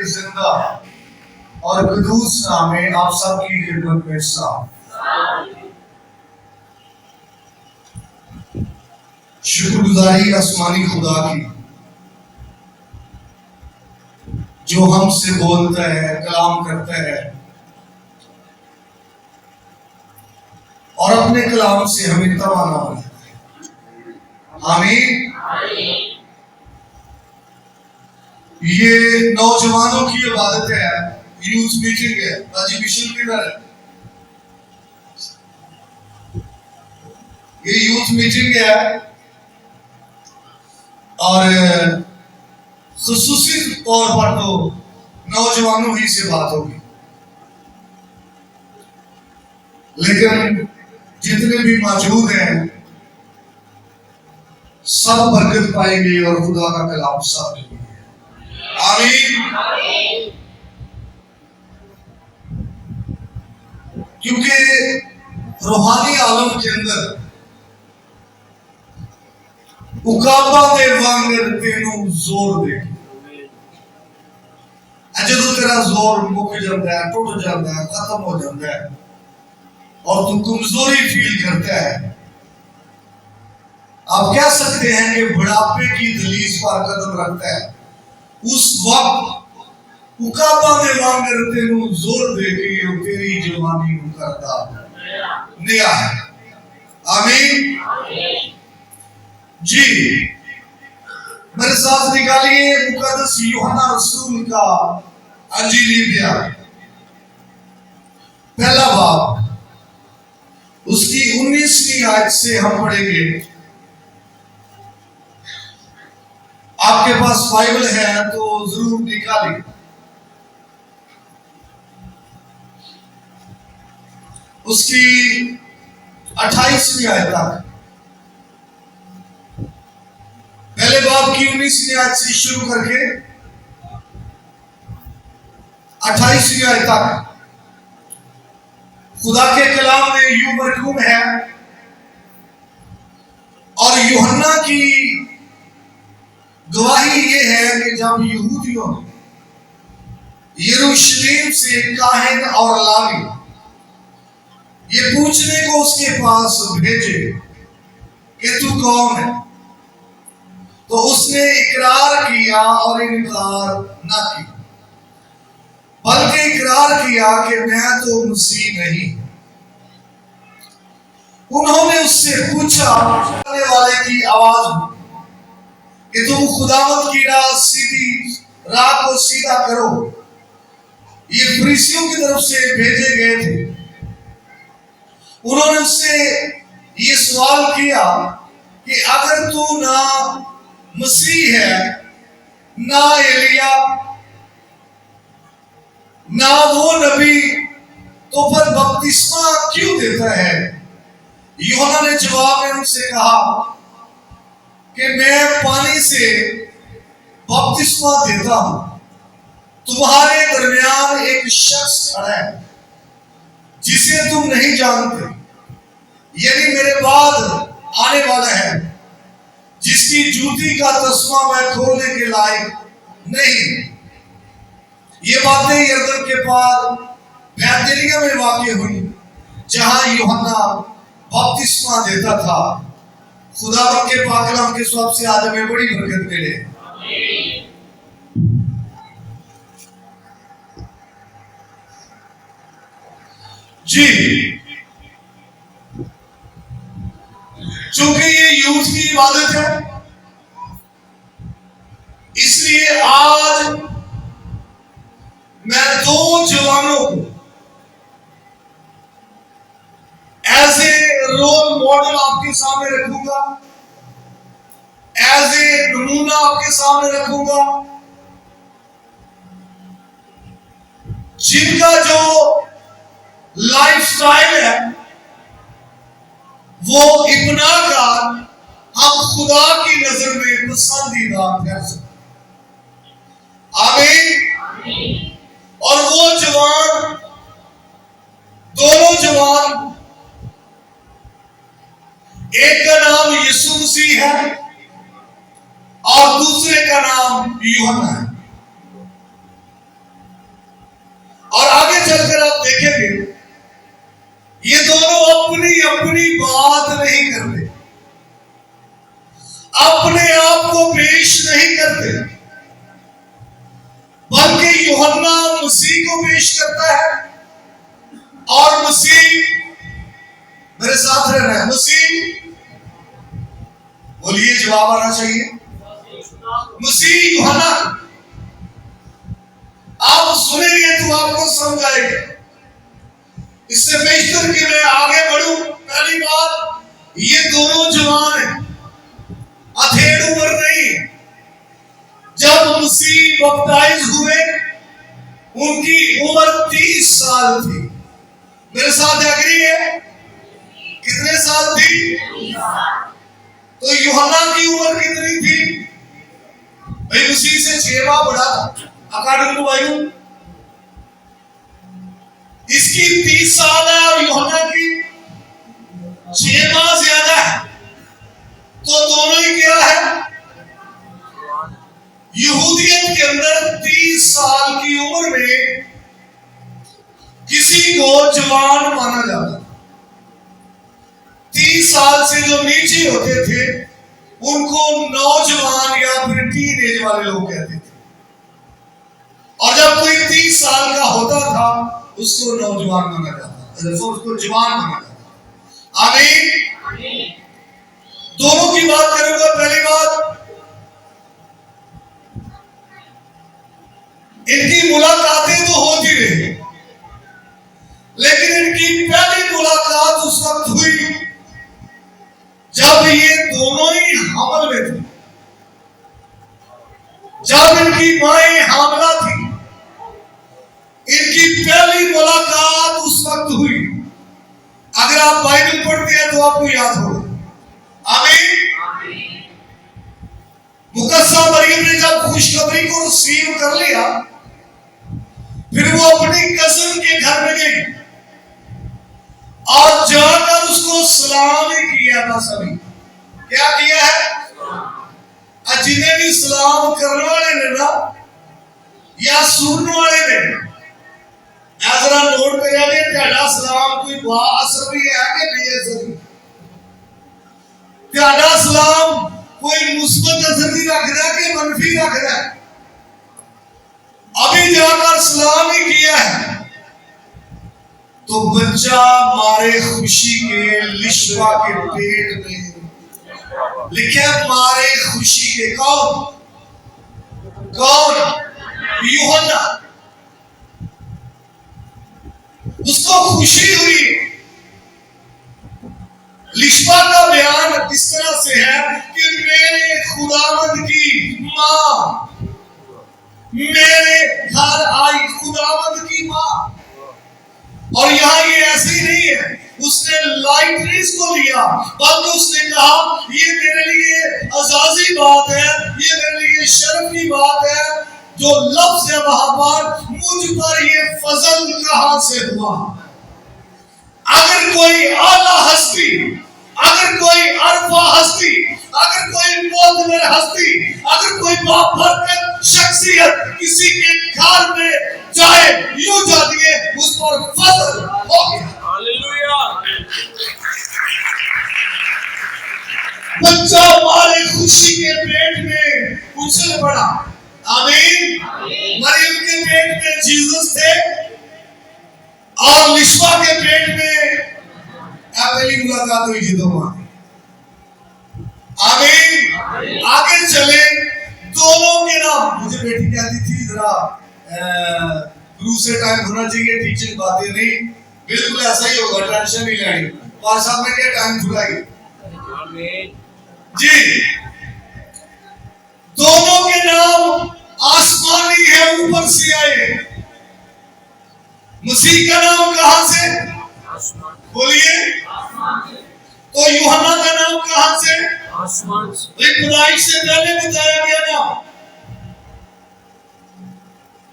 के जिंदा और कदूस नाम में आप सबकी खिदमत में सलाम। शुक्रगुजारी आसमानी खुदा की जो हमसे बोलता है, कलाम करता है और अपने कलाम से हमें तवाना बनाता है। आमीन। ये नौजवानों की इबादत है, यूथ मीटिंग है। राजी मिशन किधर है? ये यूथ मीटिंग है और खुसूसी तौर पर तो नौजवानों ही से बात होगी, लेकिन जितने भी मौजूद हैं सब बरकत पाएंगे और खुदा का कलाम सब लेंगे। आमीन। क्योंकि रूहानी आलम के अंदर उकाबा दे वांगर तेनू जोर दे, जो तेरा जोर मुक जाता है, टूट जाता है, खत्म हो जाता है और तू कमजोरी फील करता है, आप कह सकते हैं कि बुढ़ापे की दलीज पर कदम रखता है, उस वक्त उकाबा दे वांगर तेनू जोर दे के तेरी जवानी करता नया है। आमीन जी। मेरे साथ निकालिए मुकद्दस यूहन्ना रसूल का अंजीली बयान, पहला बाब, उसकी 19वीं आयत से हम पढ़ेंगे। आपके पास बाइबल है तो जरूर निकालिए। उसकी 28वीं आयत तक, पहले बाब की 19वीं आयत से शुरू करके 28वीं आयत तक खुदा के कलाम में यूं मरकूम है और यूहन्ना की गवाही ये है कि जब यहूदियों ने यरूशलेम से काहिन और लावी ये पूछने को उसके पास भेजे कि तू कौन है, तो उसने इकरार किया और इनकार ना किया, बल्कि इकरार किया कि मैं तो मसीह नहीं। उन्होंने उससे पूछा चलने वाले की आवाज कि तुम खुदावंद की राह को सीधा करो। ये फरीसियों की तरफ से भेजे गए थे। उन्होंने उससे ये सवाल किया कि अगर तू ना मसीह है, ना एलिया, ना वो नबी, तो फिर बपतिस्मा क्यों देता है? यूहन्ना ने जवाब में उनसे कहा कि मैं पानी से बपतिस्मा देता हूं, तुम्हारे दरमियान एक शख्स खड़ा है जिसे तुम नहीं जानते, यानी मेरे बाद आने वाला है, जिसकी जूती का तस्मा मैं खोलने के लायक नहीं। ये बातें यरदन के पार बैतनिय्याह में वाक़ई हुई, जहां यूहन्ना बपतिस्मा देता था। खुदावंद के पाक कलाम के स्वाब से आज हमें बड़ी बरकत मिले। जी, चूंकि ये यूथ की इबादत है, इसलिए आज मैं दो जवानों को एज ए रोल मॉडल आपके सामने रखूंगा, एज ए नमूना आपके सामने रखूंगा, जिनका जो लाइफस्टाइल है वो इब्ना का हम खुदा की नजर में पसंदीदा कर सकते। आमीन। और वो जवान, दोनों जवान, एक का नाम यीशु मसीह है और दूसरे का नाम यूहन्ना है। देखेंगे ये दोनों अपनी अपनी बात नहीं करते, अपने आप को पेश नहीं करते, बल्कि यूहन्ना मसीह को पेश करता है। और मसीह, मेरे साथ रहना है, मसीह बोलिए, जवाब आना चाहिए। मसीह यूहन्ना, आप सुनेंगे तो आपको समझ आएगा। इससे बेहतर कि मैं आगे बढ़ूं, पहली बात, ये दोनों जवान हैं, अधेड़ उम्र नहीं। जब मसीह बपटाइज हुए उनकी उम्र 30 साल थी। मेरे साथ एग्री है? कितने साल थी? तो यूहन्ना की उम्र कितनी थी? भाई मसीह से 6 माह बड़ा था अकॉर्डिंग टू बाइबल। इसकी 30 साल है और यूहन्ना की 6 माह ज्यादा है, तो दोनों ही क्या है? यहूदियत के अंदर 30 साल की उम्र में किसी को जवान माना जाता। 30 साल से जो नीचे होते थे उनको नौजवान या फिर टीन एज वाले लोग कहते थे, और जब कोई 30 साल का होता था उसको नौजवान माना जाता, उसको जवान माना जाता। आमीन। दोनों की बात करूंगा। पहली बात, इनकी मुलाकातें तो होती रही, लेकिन इनकी पहली मुलाकात उस वक्त हुई जब ये दोनों ही हमल में थे, जब इनकी माएं हामला थी। इनकी पहली मुलाकात उस वक्त हुई। अगर आप बाइबल पढ़ते हैं तो आपको याद होगा। आमीन। मुकद्दसा मरियम ने जब खुशखबरी को रिसीव कर लिया, फिर वो अपनी कज़न के घर में गई और जाकर उसको सलाम ही किया था। सभी क्या किया है? जिन्हें भी सलाम करने वाले ने ना या सुनने वाले ने, जरा नोट करिए, तेरा सलाम कोई असर भी है कि नहीं असर? तेरा सलाम कोई मुस्बत असर भी रख रहा है कि मनफी रख रहा है? अभी जाकर सलाम ही किया है तो बच्चा मारे खुशी के लिशवा के पेट में लिखे, मारे खुशी के। कौन? कौन? यूहन्ना। उसको खुशी हुई। लिशवा का बयान इस तरह से है कि मेरे खुदावंद की मां मेरे घर आई, खुदावंद की मां। और यहां ये ऐसे ही नहीं है, उसने लाइटनेस को लिया, बल्कि उसने कहा ये मेरे लिए अजाजी बात है, ये मेरे लिए शर्म की बात है, जो लफ्ज़ है वहां पर, मुझ पर ये फजल कहां से हुआ? अगर कोई आला हस्ती, अगर कोई अरफा हस्ती, अगर कोई मोतबर हस्ती, अगर कोई बाबरकत शख्सियत किसी के घर में जाए, यूं जाती है उस पर फजल हो गया। हालेलुया। बच्चा हमारे खुशी के पेट में उछल पड़ा। आमीन। मरियम के पेट में जीसस थे और लिशवा के पेट में पहली मुलाकात हुई थी दोनों। आमीन। आगे चले, दोनों के नाम, मुझे बेटी कहती थी जरा गुरु से टाइम होना चाहिए, टीचिंग बातें नहीं, बिल्कुल ऐसा ही होगा, टेंशन नहीं लेनी। और साहब ने क्या टाइम खुलाएगी जी। दोनों के नाम आसमानी है, ऊपर से आए। मसीह का नाम कहां से? बोलिए। तो यूहन्ना का नाम कहां से? आसमान से। पैदाइश से पहले बताया गया नाम।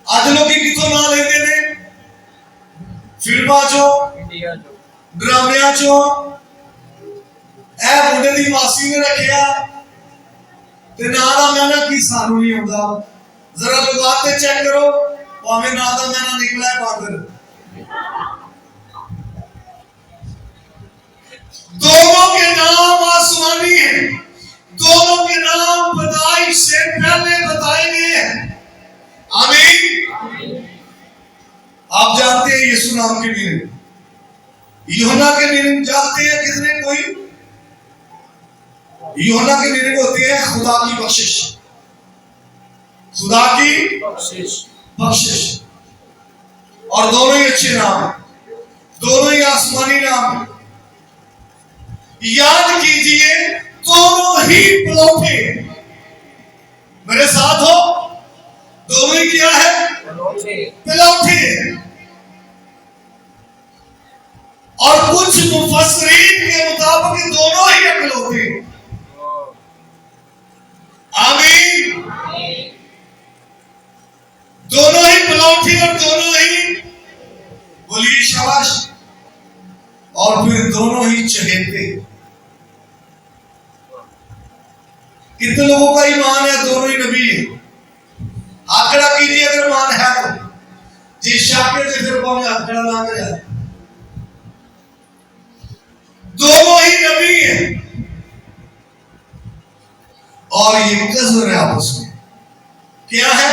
आज लोग कितों ना लेते ने, फिल्मा चो, ड्रामिया चो, ए मुंडे दी मासी ने रखिया ते ना दा मैंने की सानू नहीं होता। जरा लुगाते चेक करो, भावे ना दा मैंने निकला है बादल, दोनों के नाम आसमानी हैं, दोनों के नाम पैदाइश से पहले बताए गए हैं। आमीन। आप जानते हैं यीशु नाम की मीनिंग, यूहन्ना के मीनिंग जानते हैं कितने? कोई? यूहन्ना की मीनिंग होती है खुदा की बख्शिश, खुदा की बख्शिश। और दोनों ही अच्छे नाम हैं, दोनों ही आसमानी नाम हैं। याद कीजिए, दोनों ही पलौठे, मेरे साथ हो, दोनों ही क्या है? पलौठे। और कुछ मुफस्सिरीन के मुताबिक दोनों ही अकलौते। आमीन। दोनों ही पलौठे और दोनों ही, बोलिए शाबाश, और फिर दोनों ही चहेते। कितने लोगों का ईमान है दोनों ही नबी है? हाथ खड़ा कीजिए अगर ईमान है तो। जी शाकिर से फिर कौन हाथ खड़ा ना करे? दोनों ही नबी है और ये कज़र है आपस में। क्या है?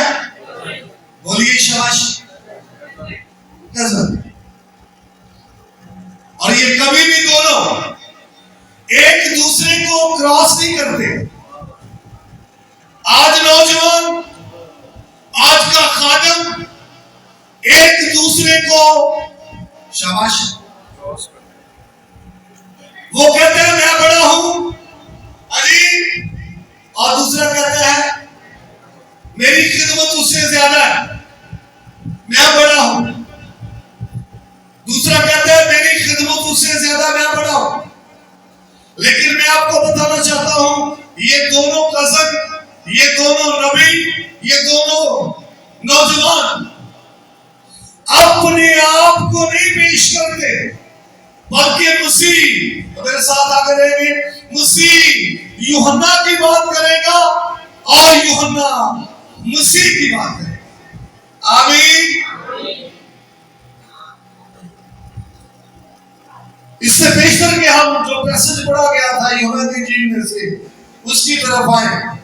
बोलिए शाबाश, कज़र। और ये कभी भी दोनों एक दूसरे को क्रॉस नहीं करते। आज नौजवान, आज का खादम एक दूसरे को शाबाश, वो कहते हैं मैं बड़ा हूं अजी, और दूसरा कहता है मेरी खिदमत उससे ज्यादा है, मैं बड़ा हूं। दूसरा कहता है मेरी खिदमत उससे ज्यादा, मैं बड़ा हूं। लेकिन मैं आपको बताना चाहता हूं, ये दोनों कज़न, ये दोनों नबी, ये दोनों नौजवान अपने आप को नहीं पेश करते, बल्कि मसीह, तो मेरे साथ आगे रहेंगे, मसीह यूहन्ना की बात करेगा और यूहन्ना मसीह की बात करेगा। आमीन। इससे बेशतर के हम जो पैसेज पढ़ा गया था यूहन्ना की इंजील में से, उसकी तरफ आए।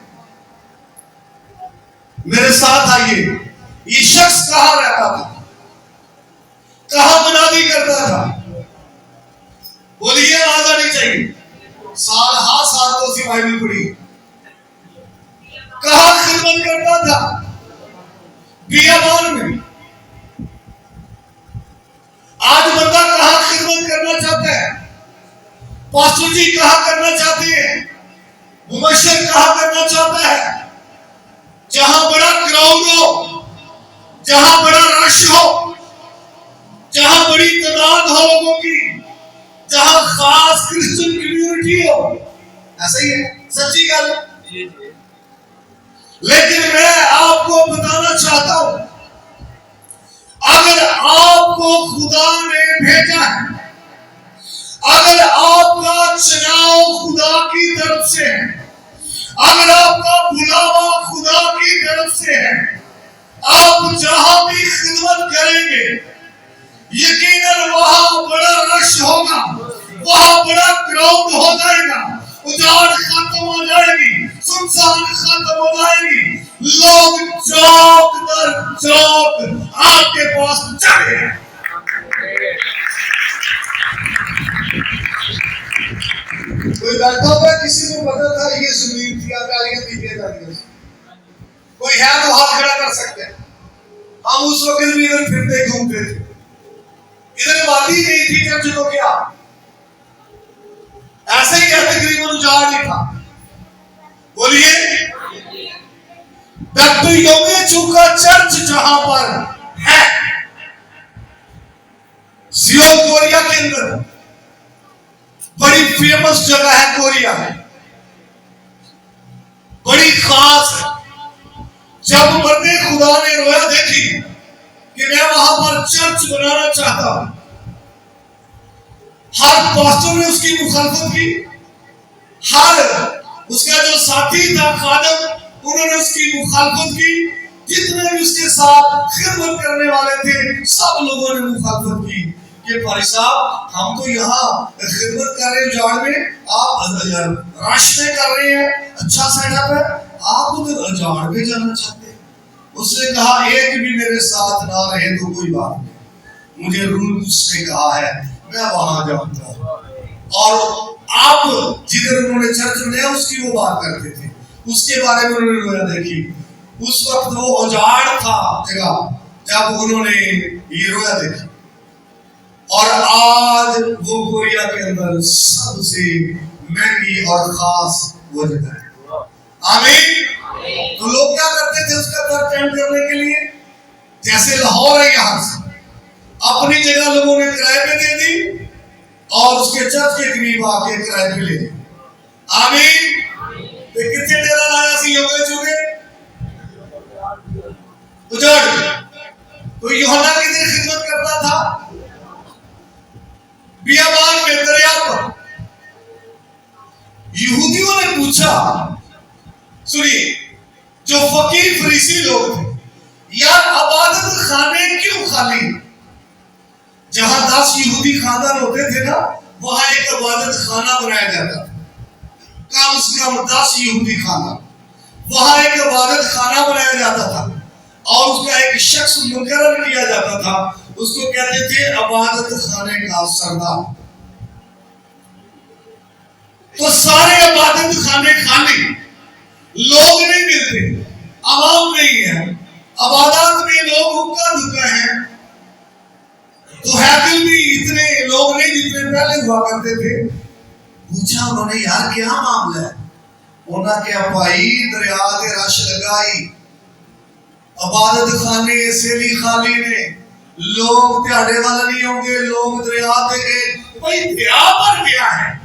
मेरे साथ आइए। ये शख्स कहां रहता था, कहां मुनादी करता था? बोलिए, आवाज आनी चाहिए। साल हा साल तो सी बाइबल पढ़ी। कहां खिदमत करता था? बियाबान में। आज बंदा कहां खिदमत करना चाहता है? पास्टर जी कहां करना चाहते हैं? मुबश्शिर कहां करना चाहता है? जहां बड़ा क्राउड हो, जहां बड़ा रश हो, जहां बड़ी तादाद हो लोगों की, जहां खास क्रिश्चियन कम्युनिटी हो। ऐसा ही है, सच्ची गल। लेकिन मैं आपको बताना चाहता हूं, अगर आपको खुदा ने भेजा है, अगर आपका चुनाव खुदा की तरफ से है, अगर आपका बुलावा खुदा की तरफ से है, आप जहां भी खिदमत करेंगे, यकीनन वहां बड़ा रश होगा, वहां बड़ा क्राउड हो जाएगा, उजाड़ खत्म हो जाएगी, सुनसान खत्म हो जाएगी, लोग चौक दर चौक आपके पास चढ़े। कोई बैठा हुआ, किसी को पता था ये जमीन थी, कोई है तो हाथ खड़ा कर सकते हैं। हम उस वक्त भी इधर फिरते घूमते थे, इधर वादी नहीं थी चर्च तो क्या, ऐसे ही तकरीबन उजाड़ ही था। बोलिए, डॉक्टर योगेशु का चर्च जहां पर है, सियोल कोरिया के अंदर, बड़ी फेमस जगह है कोरिया में, बड़ी खास है। जब मर्दे खुदा ने रोया देखी कि मैं वहां पर चर्च बनाना चाहता हूं, हर पास्टर ने उसकी मुखालफत की, हर उसका जो साथी था खादम, उन्होंने उसकी मुखालफत की, जितने भी उसके साथ खिदमत करने वाले थे सब लोगों ने मुखालफत की कि भाई साहब हम तो यहाँ खिदमत कर रहे हैं उजाड़ में, आप रश में कर रहे हैं, अच्छा सेटअप है, आप उधर उजाड़ में जाना चाहते हैं। उसने कहा एक भी मेरे साथ ना रहे तो कोई बात नहीं, मुझे रूल उसने कहा है मैं वहां जाऊंगा। और आप जिधर उन्होंने चर्च बनाया उसकी वो बात करते थे, उसके बारे में उन्होंने रोया। देखी उस वक्त वो उजाड़ था जगह जब उन्होंने ये रोया देखी, और आज वो कोरिया के अंदर सबसे महंगी और खास वो जगह है। आमीन। तो लोग क्या करते थे उसका दर चैन करने के लिए, जैसे लाहौर है यहां से अपनी जगह लोगों ने किराए पे दे दी और उसके चर्च के करीब आके किराए पे ले ली। आमीन। तो कितने डेरा लाया सी योगे चुके उजाड़। तो यूहन्ना कितनी खिदमत करता था बियाबान में दरिया पर। यहूदियों ने पूछा, सुनिए, जो फकीर फरीसी लोग थे, यार इबादत खाने क्यों खाली? जहां 10 यहूदी खानदान होते थे ना, वहां एक इबादत खाना बनाया जाता था, कम से कम 10 यहूदी खानदान, वहां एक इबादत खाना बनाया जाता था और उसका एक शख्स मुकर्रर किया जाता था, उसको कहते थे इबादत खाने का सरदार। तो सारे इबादत खाने खाली, लोग नहीं मिलते, आवाम नहीं है, इबादत में लोग हुक्का धुक्का है, तो हैकल भी इतने लोग नहीं जितने पहले हुआ करते थे। पूछा उन्होंने, यार क्या मामला है? उन्होंने क्या भाई दरिया के रश लगाई, इबादत खाने इसलिए खाली ने, लोग त्याड़े वाले नहीं होंगे, लोग दरिया पे गए। भाई दरिया पर क्या है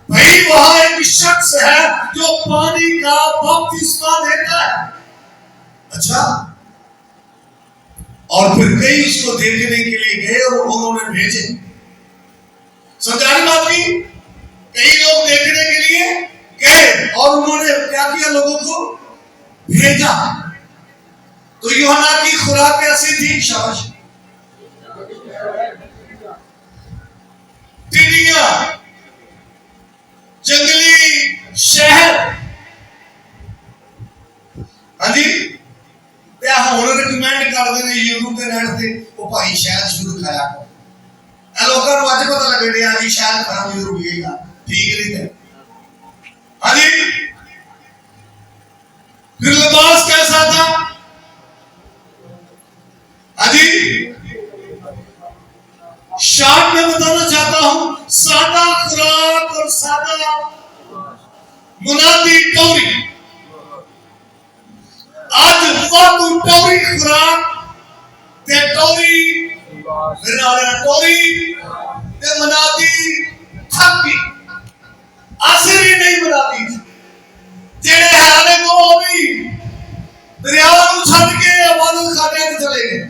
भाई? वहां एक शख्स है जो पानी का बपतिस्मा देता है। अच्छा, और फिर कई उसको देखने के लिए गए और उन्होंने भेजे। समझाने बात की, कई लोग देखने के लिए गए और उन्होंने क्या किया, लोगों को भेजा। तो यूहन्ना की खुराक कैसी थी? शाबाश, टिड्डियां, जंगली शहर। हाँ जी, हम रिकमेंड कर देने यूट्यूब के नेट से वो भाई शहद शुरू खाया करो, लोगों को आज पता लगे यार जी शहद खाना जरूर पिएगा, ठीक नहीं है। हाँ जी, फिर लिबास कैसा था? हाँ जी, शार्ट में बताना चाहता हूं, सादा खुराक और सादा मुनादी टोरी। आज वादू टोरी खुराक ते टोरी बिराड़ा टोरी ते मुनादी थकी असर ही नहीं मुनादी जेड़े हाले को भी दरिया को छड़ के इबादत खाने में चले गए,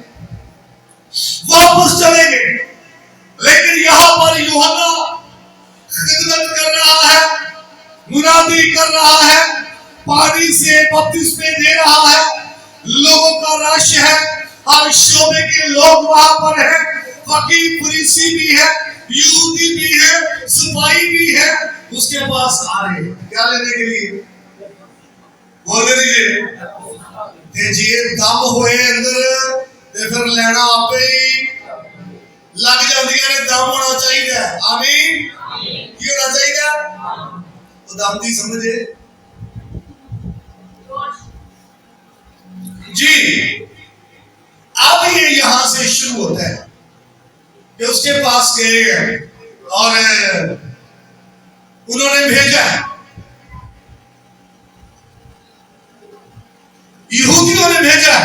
वापस चले गए। लेकिन यहां पर यूहन्ना खिदमत कर रहा है, मुनादी कर रहा है, पानी से बपतिस्मे दे रहा है, लोगों का रश है, हर शोबे के लोग वहां पर हैं, फकीर फरीसी भी है, यहूदी भी है, सिपाही भी है, उसके पास आ रहे हैं क्या लेने के लिए? बोल दीजिए जी, दम होए अंदर ते फिर लेना आपे ही लग जाती है, दम होना चाहिए। आमीन। क्यों होना चाहिए? तो दम की समझे जी। अब ये यहां से शुरू होता है कि उसके पास गए और उन्होंने भेजा, यहूदियों ने भेजा,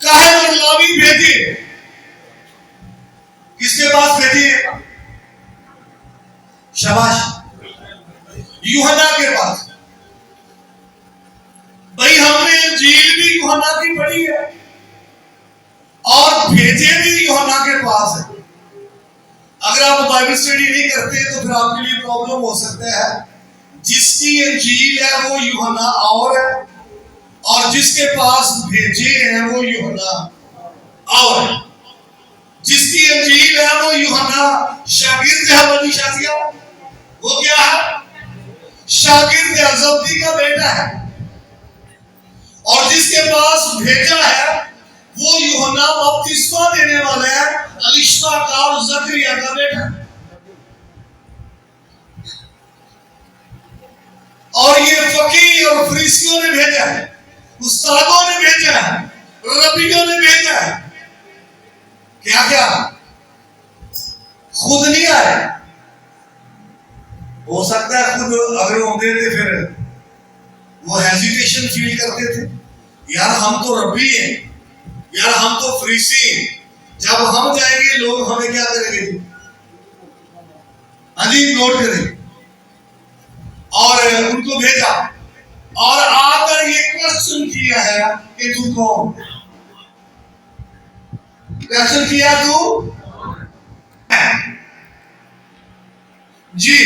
काहे और लावी भेजे। किसके पास भेजी? शाबाश, यूहन्ना के पास। भाई हमने इंजील भी यूहन्ना की पढ़ी है और भेजे भी यूहन्ना के पास है। अगर आप बाइबल स्टडी नहीं करते तो फिर आपके लिए प्रॉब्लम हो सकता है। जिसकी इंजील है वो यूहन्ना और है और जिसके पास भेजे हैं वो यूहन्ना, और जिसकी अंजील है वो यूहन्ना शागिर्द है। बनी शादिया वो क्या है? शागिर्द है, जब्दी का बेटा है। और जिसके पास भेजा है वो यूहन्ना बपतिस्मा देने वाला है, अलीशा का और जकरिया का बेटा। और ये फकीह और फरीसियों ने भेजा है, उस्तादों ने भेजा है, रब्बियों ने भेजा है। क्या क्या? खुद नहीं आए। हो सकता है खुद अगर होते थे फिर वो हेजिटेशन फील करते थे, यार हम तो रब्बी हैं, यार हम तो फरीसी हैं, जब हम जाएंगे लोग हमें क्या करेंगे? हाँ जी, नोट करेंगे। और उनको भेजा और आकर ये क्वेश्चन किया है कि तू कौन? क्वेश्चन किया तू जी।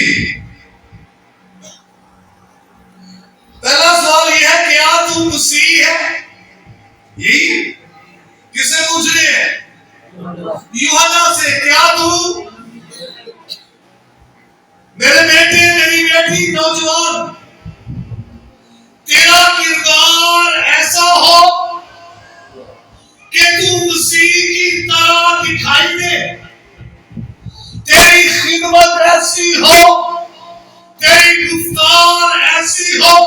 पहला सवाल यह है, क्या तू मसीह है? यही किसे पूछ रहे हैं? यूहन्ना से। क्या तू मेरे बेटे, मेरी बेटी, नौजवान, तेरा किरदार ऐसा हो कि तू मसीह की तरह दिखाई दे, तेरी खिदमत ऐसी हो, तेरी गुफ्तार ऐसी हो,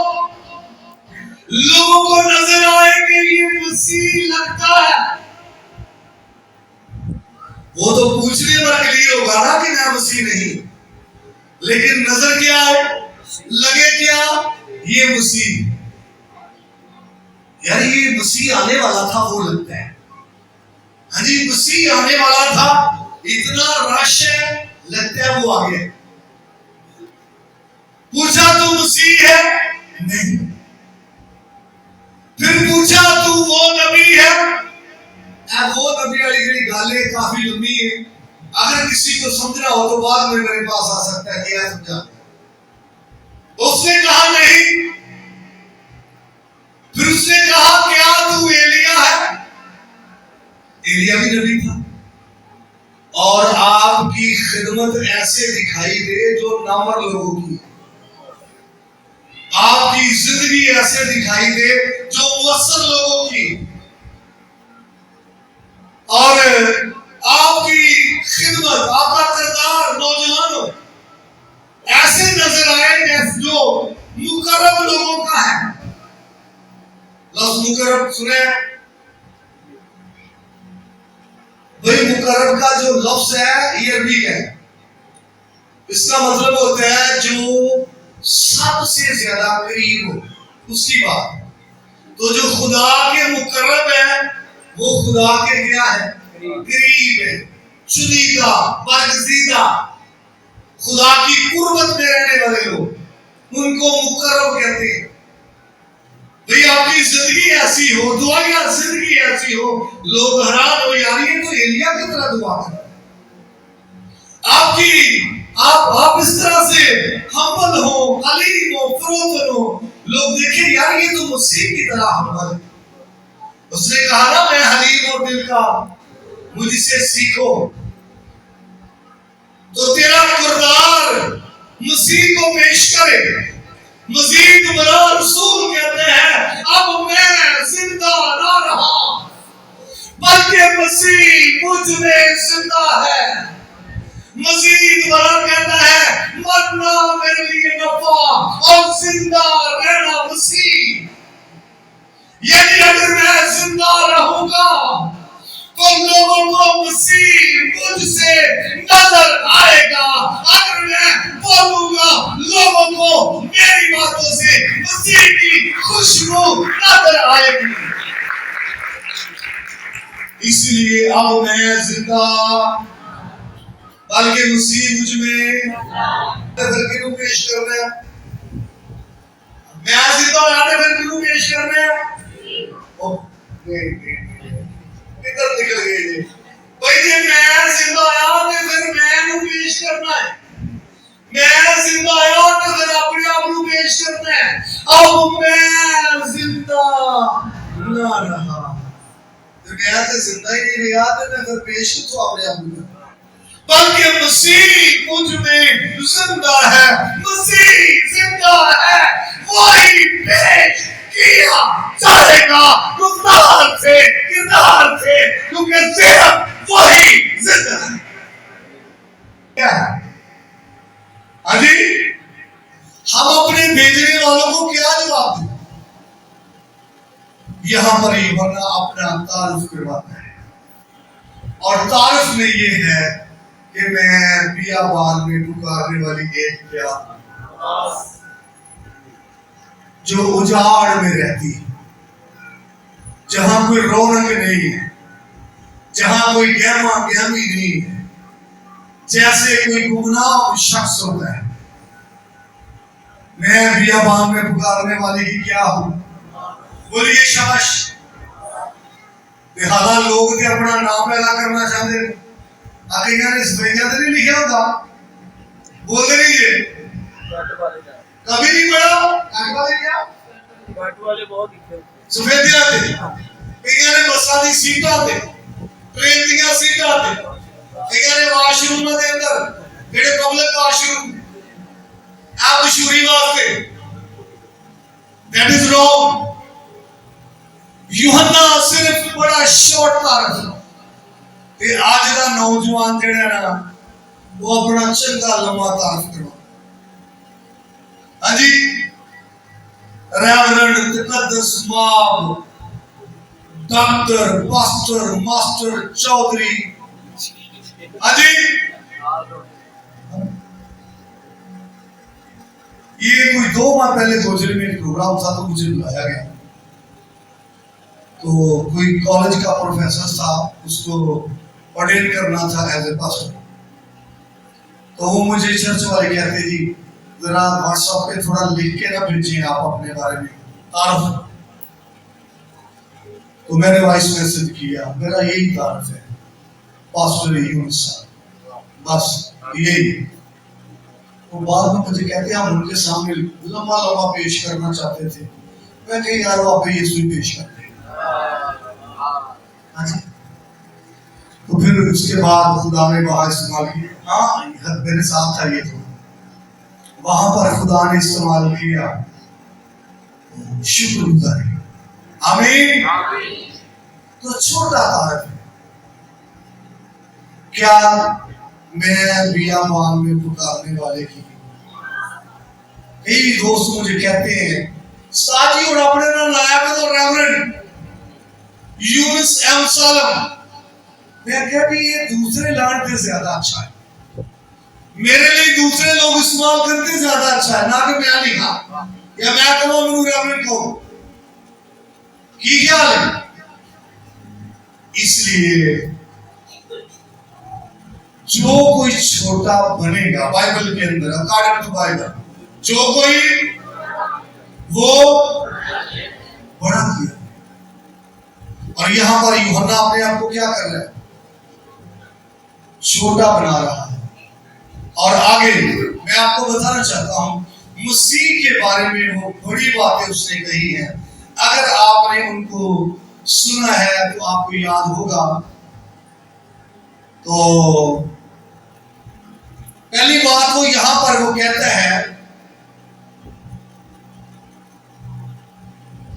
लोगों को नजर आए कि ये मसीह लगता है। वो तो पूछने पर क्लियर होगा ना कि मैं मसीह नहीं, लेकिन नजर क्या है? लगे क्या? ये मसीह, यार ये मसीह आने वाला था, वो लगता है। हाँ जी, मसीह आने वाला था, इतना रश है, लगता है वो आ गया। पूछा तू मसीह है? नहीं। फिर पूछा तू वो नबी है? वो नबी वाली गई गाले काफी लंबी है, अगर किसी को समझना हो तो बाद में मेरे पास आ सकता है, क्या समझा? उसने कहा नहीं। फिर उसने कहा क्या तू एलिया है? एलिया भी नबी था। और आपकी खिदमत ऐसे दिखाई दे जो नामर लोगों की, आपकी जिंदगी ऐसे दिखाई दे जो मुवस्सर लोगों की, और आपकी खिदमत, आपका किरदार नौजवानों ऐसे नजर आए जैसे जो मुकर्रब लोगों का है। लफ्ज़ मुकर्रब सुने भाई? मुकर्रब का जो लफ्ज है ये अरबी का है, इसका मतलब होता है जो सबसे ज्यादा करीब हो, उसकी बात। तो जो खुदा के मुकर्रब है वो खुदा के क्या है? करीब है, चुनीदा, बरगजीदा, खुदा की कुर्बत में रहने वाले लोग, उनको मुकर्रब कहते हैं। भाई आपकी जिंदगी ऐसी हो, दुआया जिंदगी ऐसी हो, लोग हैरान हो, यार ये तो एलिया की तरह दुआ कर, आपकी आप इस तरह से हम्बल हो, अलीम हो, फरोतन हो, लोग देखें यार ये तो मसीह की तरह हम्बल है। उसने कहा ना मैं हलीम और दिल का, मुझसे सीखो। तो तेरा किरदार मसीह को पेश करे। मजीद बड़ा रसूल कहते हैं अब मैं जिंदा ना रहा बल्कि मसीह मुझ में जिंदा है। मजीद बड़ा कहता है मरना मेरे लिए नफा और जिंदा रहना मसीह। यदि अगर मैं जिंदा रहूंगा तो लोगों को मसीह मुझसे नजर आएगा, अगर मैं बोलूंगा लोगों को मेरी बातों से मसीह की खुशबू नजर आएगी। इसलिए अब मैं जिंदा बल्कि मसीह मुझ में, क्यों पेश कर रहे हैं? मैं जिंदा आने फिर क्यों पेश कर रहे हैं? किधर निकल गए भाई? मैं जिंदा आया तो फिर मैं पेश करना है। मैं जिंदा आया और अगर अपने आप को पेश करना है, अब मैं जिंदा ना रहा तो मैं तो जिंदा ही नहीं रहा, तो मैं फिर पेश तो अपने आप को, बल्कि मसीह मुझ में जिंदा है, मसीह जिंदा है, वही पेश किया जाएगा किरदार से, क्योंकि सिर्फ वही जिंदा है। क्या हाँ जी, हम अपने भेजने वालों को क्या जवाब दें? यहां पर यूहन्ना अपना तारुफ करवाता है, और तारुफ में ये है कि मैं बियाबान में पुकारने वाली एक प्यार जो उजाड़ में रहती है, जहां कोई रौनक नहीं है, जहां कोई गहमा गहमी नहीं है, जैसे कोई गुमनाम शख्स होता है। मैं बियाबान में पुकारने वाले की क्या हूं? बोलिए शाबाश। लिहाजा लोग तो अपना नाम पैदा करना चाहते हैं, कईया ने सफेदिया तो नहीं लिखा होता, बोलते नहीं ये कभी नहीं पढ़ा क्या सफेदिया थे, कईया ने बसा दी सीटा थे, ट्रेन दिया सीटा थे, कईया ने वाशरूम के अंदर जेडे पब्लिक वाशरूम आप मशहूरी वास्ते, दैट इज रॉन्ग। यूहन्ना सिर्फ बड़ा शॉर्ट तारफ ते आज दा नौजवान जेड़ा ना वो अपना चंगा लंबा तारफ करवा। हाँ जी, रेवरेंड तकद्दस माब डॉक्टर पास्टर मास्टर चौधरी। हाँ जी, ये कोई 2 माह पहले गोजरी में एक प्रोग्राम था, तो मुझे बुलाया गया। तो कोई कॉलेज का प्रोफेसर था, उसको ऑर्डेन करना था एज ए पास्टर। तो वो मुझे चर्च वाले कहते जी जरा व्हाट्सएप पे थोड़ा लिख के ना भेजिए आप अपने बारे में तारुफ। तो मैंने वॉइस मैसेज किया, मेरा यही तारुफ है, पास्टर यूनुस साहब, बस यही। तो बाद में मुझे कहते हैं हम उनके सामने लंबा लंबा पेश करना चाहते थे। मैं कहीं यार आप यीशु पेश करते। तो फिर उसके बाद खुदा ने वहां इस्तेमाल किया, हाँ मेरे साथ था ये, तो वहां पर खुदा ने इस्तेमाल किया शुक्रगुजारी। आमीन। तो छोटा तारफ है क्या मैं बियाबान में पुकारने वाले की। कई दोस्त मुझे कहते हैं साजी और अपने नाम लाया मैं तो रेवरेंड यूनुस एम सालम। मैं क्या भी ये दूसरे लाड से ज्यादा अच्छा है, मेरे लिए दूसरे लोग इस्तेमाल करते ज्यादा अच्छा है, ना कि मैं लिखा या मैं कहूँ मैं रेवरेंड कहूँ की क्या है। इसलिए जो कोई छोटा बनेगा बाइबल के अंदर, अकॉर्डिंग टू बाइबल, जो कोई वो बड़ा किया। और यहां पर यूहन्ना अपने आप को क्या कर रहा है? छोटा बना रहा है। और आगे मैं आपको बताना चाहता हूं मसीह के बारे में वो बड़ी बातें उसने कही हैं। अगर आपने उनको सुना है तो आपको याद होगा। तो पहली बात वो यहां पर वो कहता है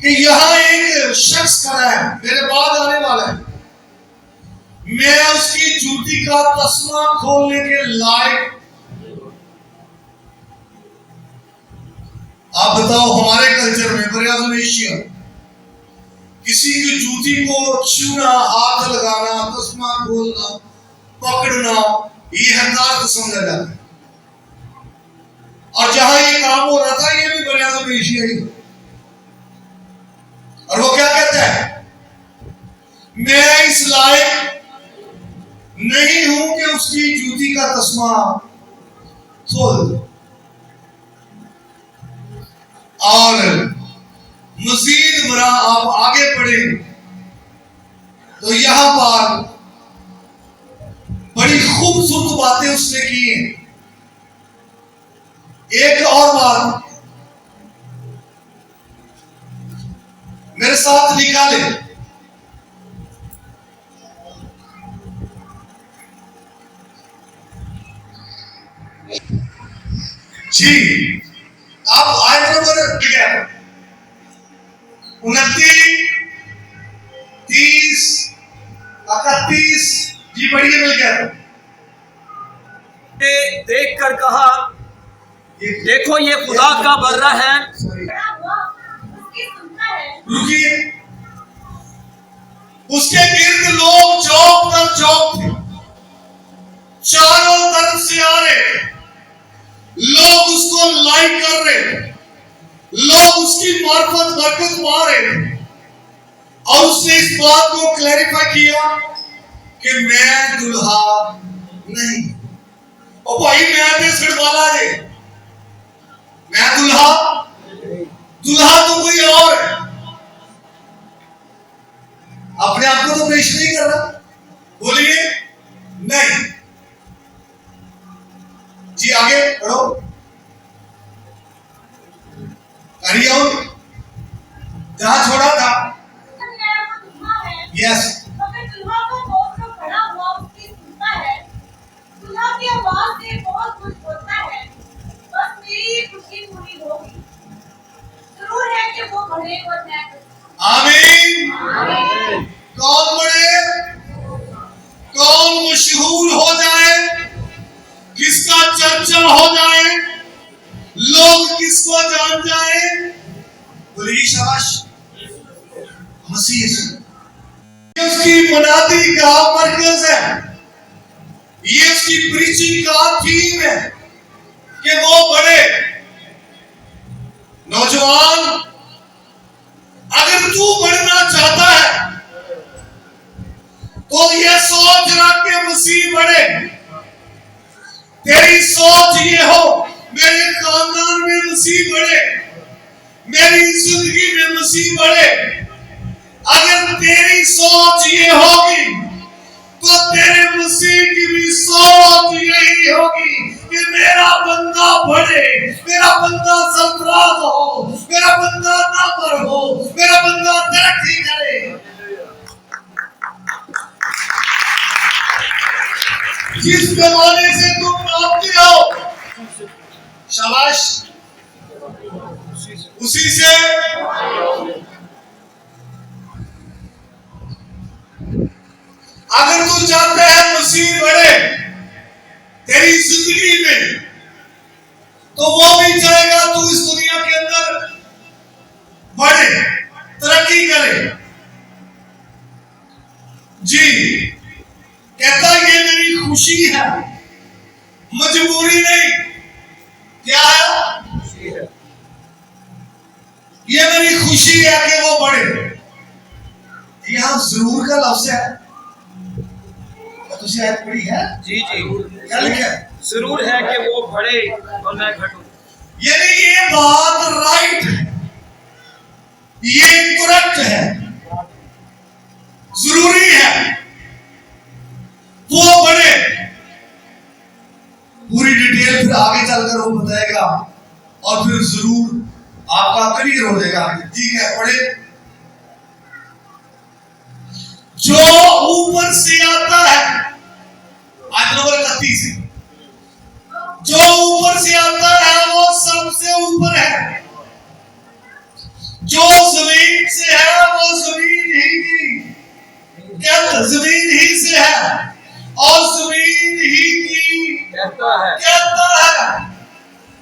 कि यहां एक शख्स खड़ा है, मेरे बाद आने वाला है, मैं उसकी जूती का तस्मा खोलने के लायक। आप बताओ हमारे कल्चर में बरियाज़ एशिया किसी की जूती को छूना, हाथ लगाना, तस्मा खोलना, पकड़ना ये हकार समझा जाता है। और जहां ये काम हो रहा था ये भी बरियाज़ एशिया ही। और वो क्या कहता है? मैं इस लायक नहीं हूं कि उसकी जूती का तस्मा खोल दो। और मजीद बड़ा आप आगे बढ़े तो यहां पर बड़ी खूबसूरत बातें उसने की हैं। एक और बात मेरे साथ निकाले। जी, आप आयत नंबर 29, 30, 31 जी पढ़िए मिल गया। देख कर कहा, देखो ये खुदा का बर्रा है। रुकिए, उसके गिर्द लोग चौक दर चौक थे, चारों तरफ से आ रहे, लोग उसको लाइक कर रहे, लोग उसकी मार्फत बरकत पा रहे। और उसने इस बात को क्लैरिफाई किया कि मैं दुल्हा नहीं। ओ भाई मैं तो सिड़वाला दे, मैं दुल्हा तो कोई और है। अपने आप को तो पेश नहीं कर रहा, बोलिए नहीं जी। आगे बढ़ो, करिए और जहां छोड़ा था। यस, आमीन। कौन बढ़े, कौन मशहूर हो जाए, किसका चर्चा हो जाए, लोग किसको जान जाए, बोलिए शाबाश मसीह। ये उसकी मनादी का मरकज है, ये उसकी प्रीचिंग का थीम है कि वो बड़े। नौजवान, अगर तू बढ़ना चाहता है तो ये सोच रख के मसीह बढ़े। तेरी सोच ये हो मेरे खानदान में मसीह बढ़े, मेरी जिंदगी में मसीह बढ़े। अगर तेरी सोच ये होगी तो तेरे मसीह की भी सोच यही होगी कि मेरा बंदा बढ़े, मेरा बंदा सरफराज हो, मेरा बंदा नामवर हो, मेरा बंदा तरक्की करे। जिस पैमाने से तुम नापते हो, शाबाश, उसी से अगर तू चाहता है मसीह बढ़े तेरी जिंदगी में, तो वो भी चाहेगा तू इस दुनिया के अंदर बढ़े, तरक्की करे। जी, कहता ये मेरी खुशी है, मजबूरी नहीं। क्या है? ये मेरी खुशी है कि वो बढ़े। यहां जरूर का लफ्ज है, तुझे याद पड़ी है? जी जी, क्या लिखा है? जरूर है कि वो बढ़े और मैं घटूं। यानी ये बात राइट है, ये करेक्ट है, जरूरी है वो बढ़े। पूरी डिटेल फिर आगे चलकर वो बताएगा और फिर जरूर आपका क्लियर हो जाएगा। ठीक है, पढ़े। जो ऊपर से आता है, आयत नंबर 31, जो ऊपर से आता है वो सबसे ऊपर है, जो जमीन से है वो जमीन ही की, जमीन ही से है और जमीन ही की कहता है।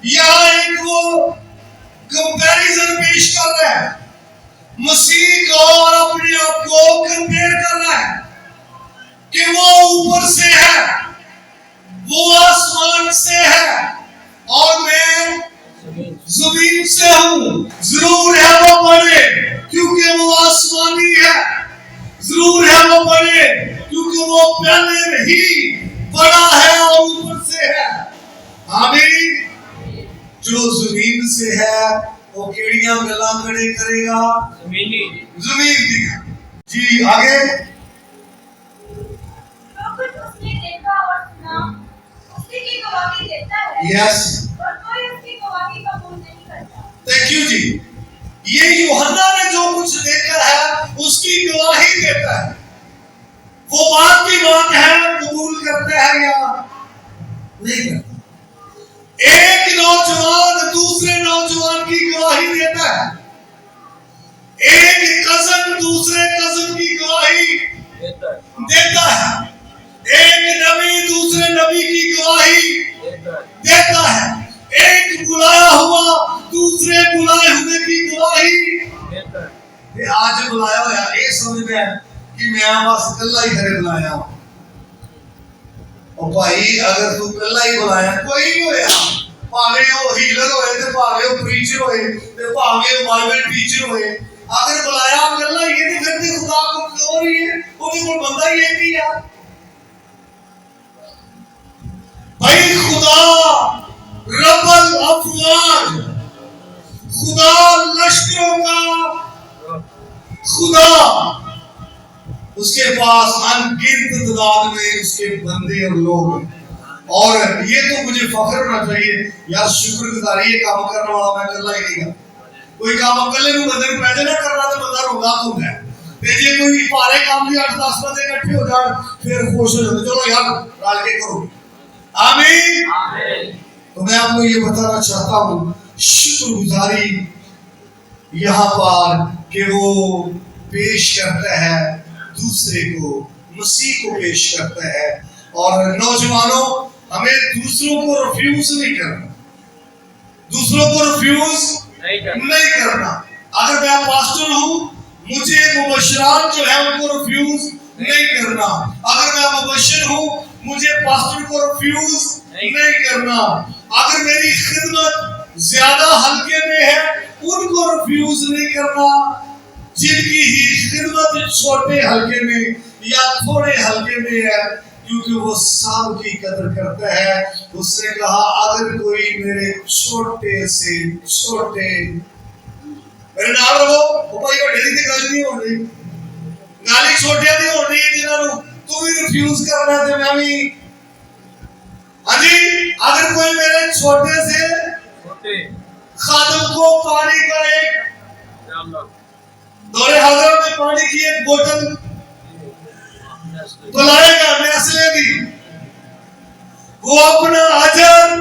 यहां एक वो कंपैरिजन पेश कर रहा है, मसीह को और अपने आप को कंपेयर कर रहा है कि वो ऊपर से है, वो आसमान से है और मैं जमीन से हूं। जरूर है वो बढ़े क्योंकि वो आसमानी है, जरूर है वो बढ़े क्योंकि वो पहले ही बड़ा है और ऊपर से है। आमीन। जो जमीन से है वो केड़ियां गल्लां खड़े करेगा, जमीन दिखा। जी आगे। उसने देखा और सुना, उसकी गवाही देता है। यस। और कोई उसकी थैंक यू जी। ये यूहन्ना ने जो कुछ देखा है उसकी गवाही देता है। वो बात की बात है, कबूल करते हैं या नहीं करते। एक नौजवान दूसरे नौजवान की गवाही देता है, एक कजन दूसरे कजन की गवाही देता है, एक नबी दूसरे नबी की गवाही देता है, एक बुलाया हुआ दूसरे बुलाए हुए की गवाही। आज बुलाया हुआ ये समझ में कि मैं बस कल्ला ही घरे बुलाया हूं। और भाई अगर तू कल्ला ही बुलाया, कोई नहीं होया, भावे वो हीलर होए ते भावे वो प्रीचर होए ते भावे वो बाइबल टीचर होए, अगर बुलाया कल्ला ही है तो फिर भी खुदा को क्यों नहीं है, उसके कोई बंदा ही एक ही है। भाई खुदा रब्बुल अफवाज, खुदा लश्करों का खुदा, उसके पास अनगिनत तादाद में उसके बंदे और लोग हैं। और ये तो मुझे फख्र होना चाहिए यार, शुक्रगुजारी ये काम करने वाला मैं कल्ला ही नहीं। कोई काम अकेले में बंदे को पैदे ना करना तो बंदा रोगा तो है, ते जे कोई पारे काम भी 8-10 बंदे इकट्ठे हो जाए फिर खुश हो जाते, चलो यार रल के करो। आमीन आमीन। तो मैं आपको ये बताना चाहता हूँ शुक्रगुजारी यहाँ पर कि वो पेश करता है दूसरे को, मसीह को पेश करता है। और नौजवानों, हमें दूसरों को रिफ्यूज नहीं करना, दूसरों को रिफ्यूज नहीं करना। अगर मैं पास्टर हूँ, मुझे मुबशरात जो है उनको रिफ्यूज नहीं करना। अगर मैं मुबशर हूँ, मुझे पास्टर को रिफ्यूज नहीं करना। अगर मेरी खिदमत ज्यादा हल्के में है, उनको रिफ्यूज नहीं करना। जिनकी ही खिदमत छोटे हल्के में या थोड़े हल्के में है, क्योंकि वो सब की कदर करता है। उसने कहा अगर कोई मेरे छोटे से छोटे, मेरे नाल रहो, वो भाई वड्डे दी गल नहीं होनी, गाली छोटिया दी होनी है जिन्होंने तू भी रिफ्यूज करना ते मैं भी। हाँ जी, अगर कोई मेरे छोटे से खादम को पानी का एक दौरे हजरत में पानी की एक बोतल बुलाएगा मैसले की, वो अपना अजर,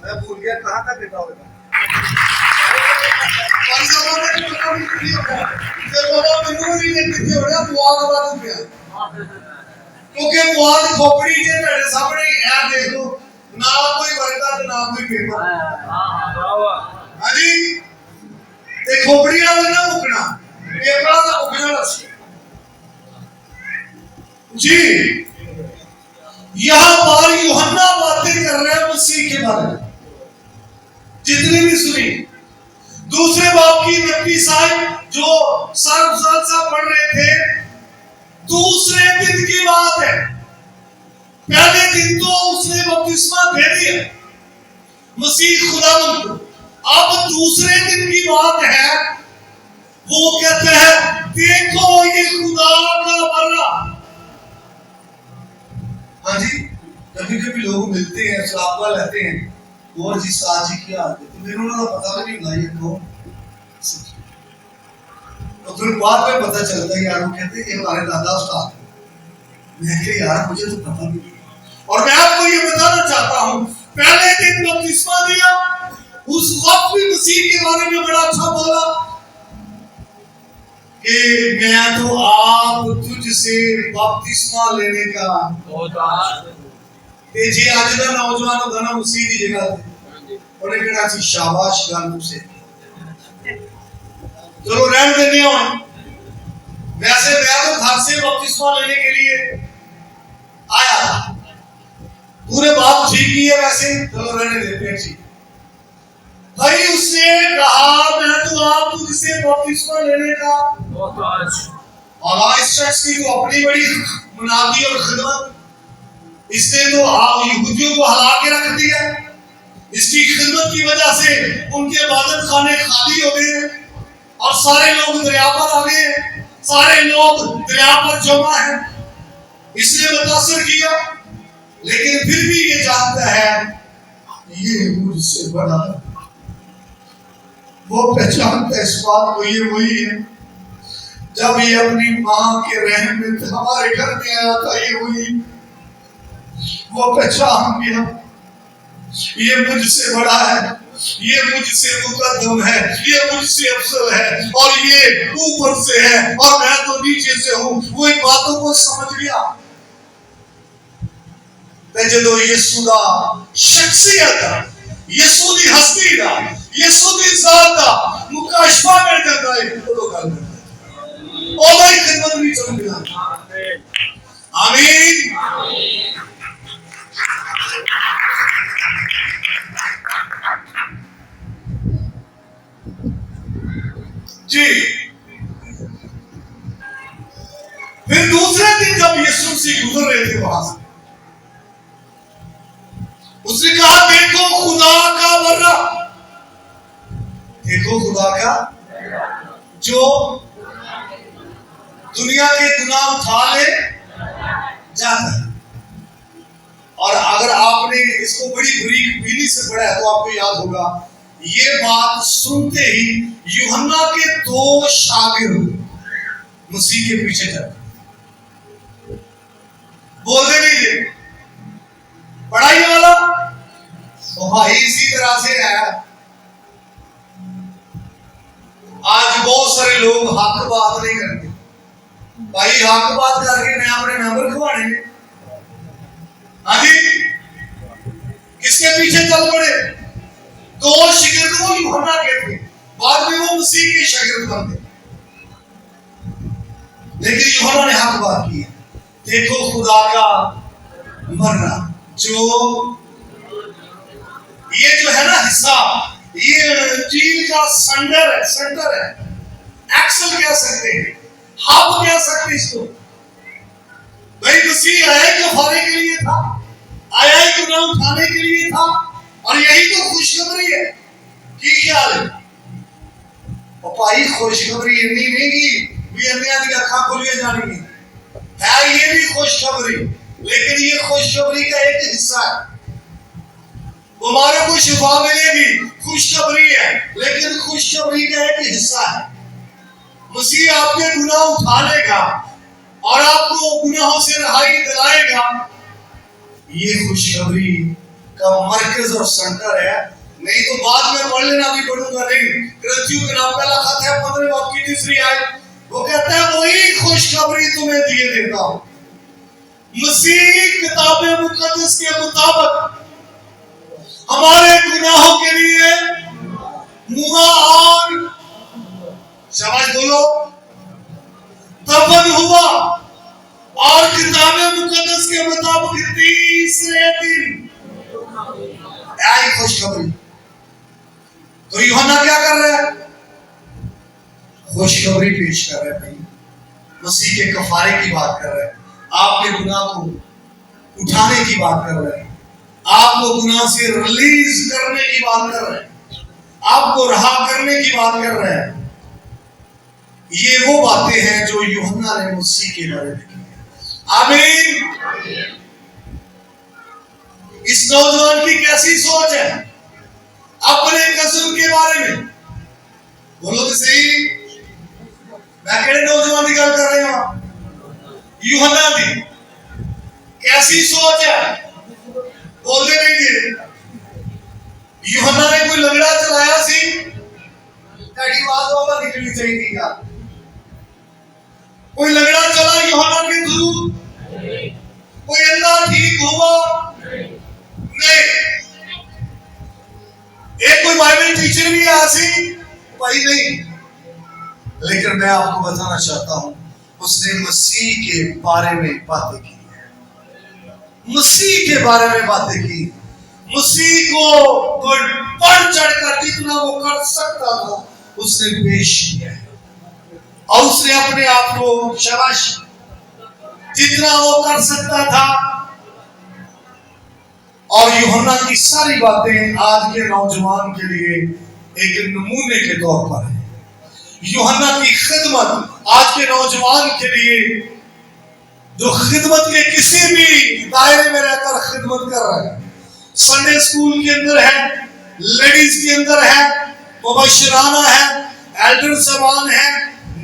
मैं भूल गया कहाँ तक लिखा होगा, क्योंकि मुआद खोपड़ी के तेरे सामने है, देख लो ना कोई वर्ता ना कोई पेपर। हाँ जी, ते खोपड़ी वाला ना मुकना, पेपरा का मुकना रसी जी। यहाँ पर यूहन्ना बातें कर रहे हैं मसीह के बारे में, जितनी भी सुनी। दूसरे बाप की नबी साहब जो साहब पढ़ रहे थे, दूसरे दिन की बात है। पहले दिन तो उसने बपतिस्मा दे दिया मसीह खुदावंद को, अब दूसरे दिन की बात है। वो कहते हैं देखो ये खुदा का बर्रा। हाँ जी, कभी कभी लोग मिलते हैं, सलाबा लेते हैं, और जी साज जी क्या आते, तो मेरे उन्होंने पता भी नहीं होगा ये कौन। तो फिर बाद में पता चलता है यार, वो कहते हैं हमारे दादा उस्ताद। मैं कह यार मुझे तो पता नहीं। और मैं आपको ये बताना चाहता हूँ, पहले दिन बपतिस्मा दिया, उस वक्त भी मसीह के बारे में बड़ा अच्छा बोला कि मैं तो आप तुझसे बपतिस्मा लेने का ते जे आज दा नौजवान होगा ना मसीह की जगह ते उन्हें कहना सी शाबाश गल तुसे, चलो रहन देने हो। वैसे मैं तो घर से बपतिस्मा लेने के लिए आया था, पूरे बात ठीक ही है, वैसे चलो रहने देते हैं ठीक। भाई उसने कहा मैं तो आप तुझसे बपतिस्मा लेने का, और इस शख्स की तो अपनी बड़ी मुनादी और खिदमत, इसने तो यहूदियों को हला के रख दिया। इसकी खिदमत की वजह से उनके इबादत खाने खाली हो गए और सारे लोग दरिया पर आ गए, सारे लोग दरिया पर जमा है। इसने मुतासिर किया, लेकिन फिर भी ये जानता है ये मुझसे बड़ा वो पहचानता इस बात को, ये वही है जब ये अपनी माँ के रहम में हमारे घर में आया था, ये वही वो पहचान गया ये मुझसे बड़ा है, ये मुझसे मुकद्दम है, ये मुझसे अफसल है और ये ऊपर से है और मैं तो नीचे से हूं। वो इन बातों को समझ गया। जो यीशु दा शख्सियत है, यीशु दी हस्ती दा, यीशु दी जात दा मुकाशफा कर जाता है, तो गल करता है ओदा ही खिदमत भी चल गया। आमीन। जी फिर दूसरे दिन जब यीशु से गुजर रहे थे वहां से, उसने कहा देखो खुदा का बर्रा, देखो खुदा का जो दुनिया के गुनाह उठा ले जाता है। और अगर आपने इसको बड़ी बरीकी से पढ़ा है तो आपको याद होगा, ये बात सुनते ही यूहन्ना के दो शागिर्द मसीह के पीछे चल बोलते नहीं थे पढ़ाई वाला तो भाई इसी तरह से है। आज बहुत सारे लोग हक बात नहीं करते, भाई हक बात करके मैं अपने नंबर खवाने। हाँ जी, किसके पीछे चल पड़े? दो शागिर्द वो यूहन्ना के थे, बाद में वो मसीह के शागिर्द बन गए। लेकिन यूहन्ना ने हक बात की, देखो खुदा का मरना, जो ये जो है ना हिस्सा, ये चीज का सेंटर है, एक्सल कह सकते हैं, हब कह सकते हैं इसको। भाई मसीह आया कफारे के लिए था, आया ही गुनाह उठाने के लिए था, और यही तो खुशखबरी है। की ख्याल है भाई? खुशखबरी इतनी नहीं कि भी अन्य दी अखां खुलियां जानी है, ये भी खुशखबरी, लेकिन ये खुशखबरी का एक हिस्सा है। हमारे को शिफा मिलेगी, खुशखबरी है, लेकिन खुशखबरी का एक हिस्सा है। मसीह आपके गुनाह उठा लेगा और आपको गुनाहों से रिहाई दिलाएगा। ये खुशखबरी का मरकज और सेंटर है। नहीं तो बाद में पढ़ लेना, भी पढ़ूंगा नहीं। कृतियों का नाम पहला खत है 15वें बाब की 3री आयत, वो कहता है वही खुशखबरी तुम्हें दिए देता हूं। मसीह किताब मुकद्दस के मुताबिक हमारे गुनाहों के लिए मुआ और शाबाश बोलो दफन हुआ, और किताब मुकद्दस के मुताबिक तीसरे दिन आई खुशखबरी। तो यूहन्ना क्या कर रहा है? खुशखबरी पेश कर रहा है भाई, मसीह के कफारे की बात कर रहा है, आपके गुनाह को उठाने की बात कर रहा है, आपको गुनाह से रिलीज करने की बात कर रहा है, आपको रहा करने की बात कर रहा है। ये वो बातें हैं जो यूहन्ना ने मसीह के बारे में की है। आमीन। इस नौजवान की कैसी सोच है अपने कसूर के बारे में? बोलो तो सही, मैं केड़े नौजवान की गल कर रहे हूं? यूहन्ना की कैसी सोच है? बोलते नहीं थे। यूहन्ना ने कोई लंगड़ा चलाया सी, तेरी आवाज बाबा निकलनी चाहिए थी यार। कोई लंगड़ा चला यूहन्ना के थ्रू? कोई अंधा ठीक हुआ? नहीं। एक कोई बाइबल टीचर भी आया सी? भाई नहीं। लेकिन मैं आपको बताना चाहता हूं, उसने मसीह के बारे में बातें की, मसीह के बारे में बातें की, मसीह को बढ़ चढ़कर जितना वो कर सकता था उसने पेश किया है, और उसने अपने आप को शाबाश जितना वो कर सकता था। और यूहन्ना की सारी बातें आज के नौजवान के लिए एक नमूने के तौर पर है। यूहन्ना की खिदमत आज के नौजवान के लिए, जो खिदमत के किसी भी दायरे में रहकर खिदमत कर रहे हैं, संडे स्कूल के अंदर है, लेडीज के अंदर है, मुबशराना है, एल्डर समान है,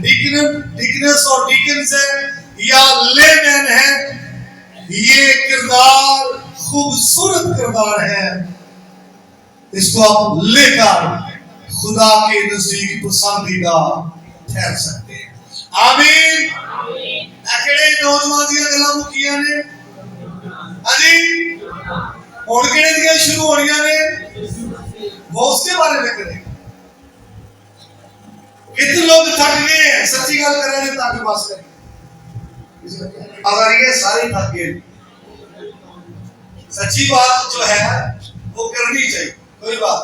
डिकनेस और डिकन्स है या लेमैन है, ये किरदार खूबसूरत किरदार है। इसको आप लेकर खुदा के नजदीक पसंदीदा ठहर सकते हैं। आमीन। अकेले नौजवान दिया गल्लां मुकियां ने, अजी हुण किहड़े दियां शुरू होणियां ने, वो उसके बारे में करें। कितने लोग थक गए हैं, सच्ची गल कर रहे हैं ताकि बस करें। अगर ये सारे थक गए, सच्ची बात जो है वो करनी चाहिए, कोई बात।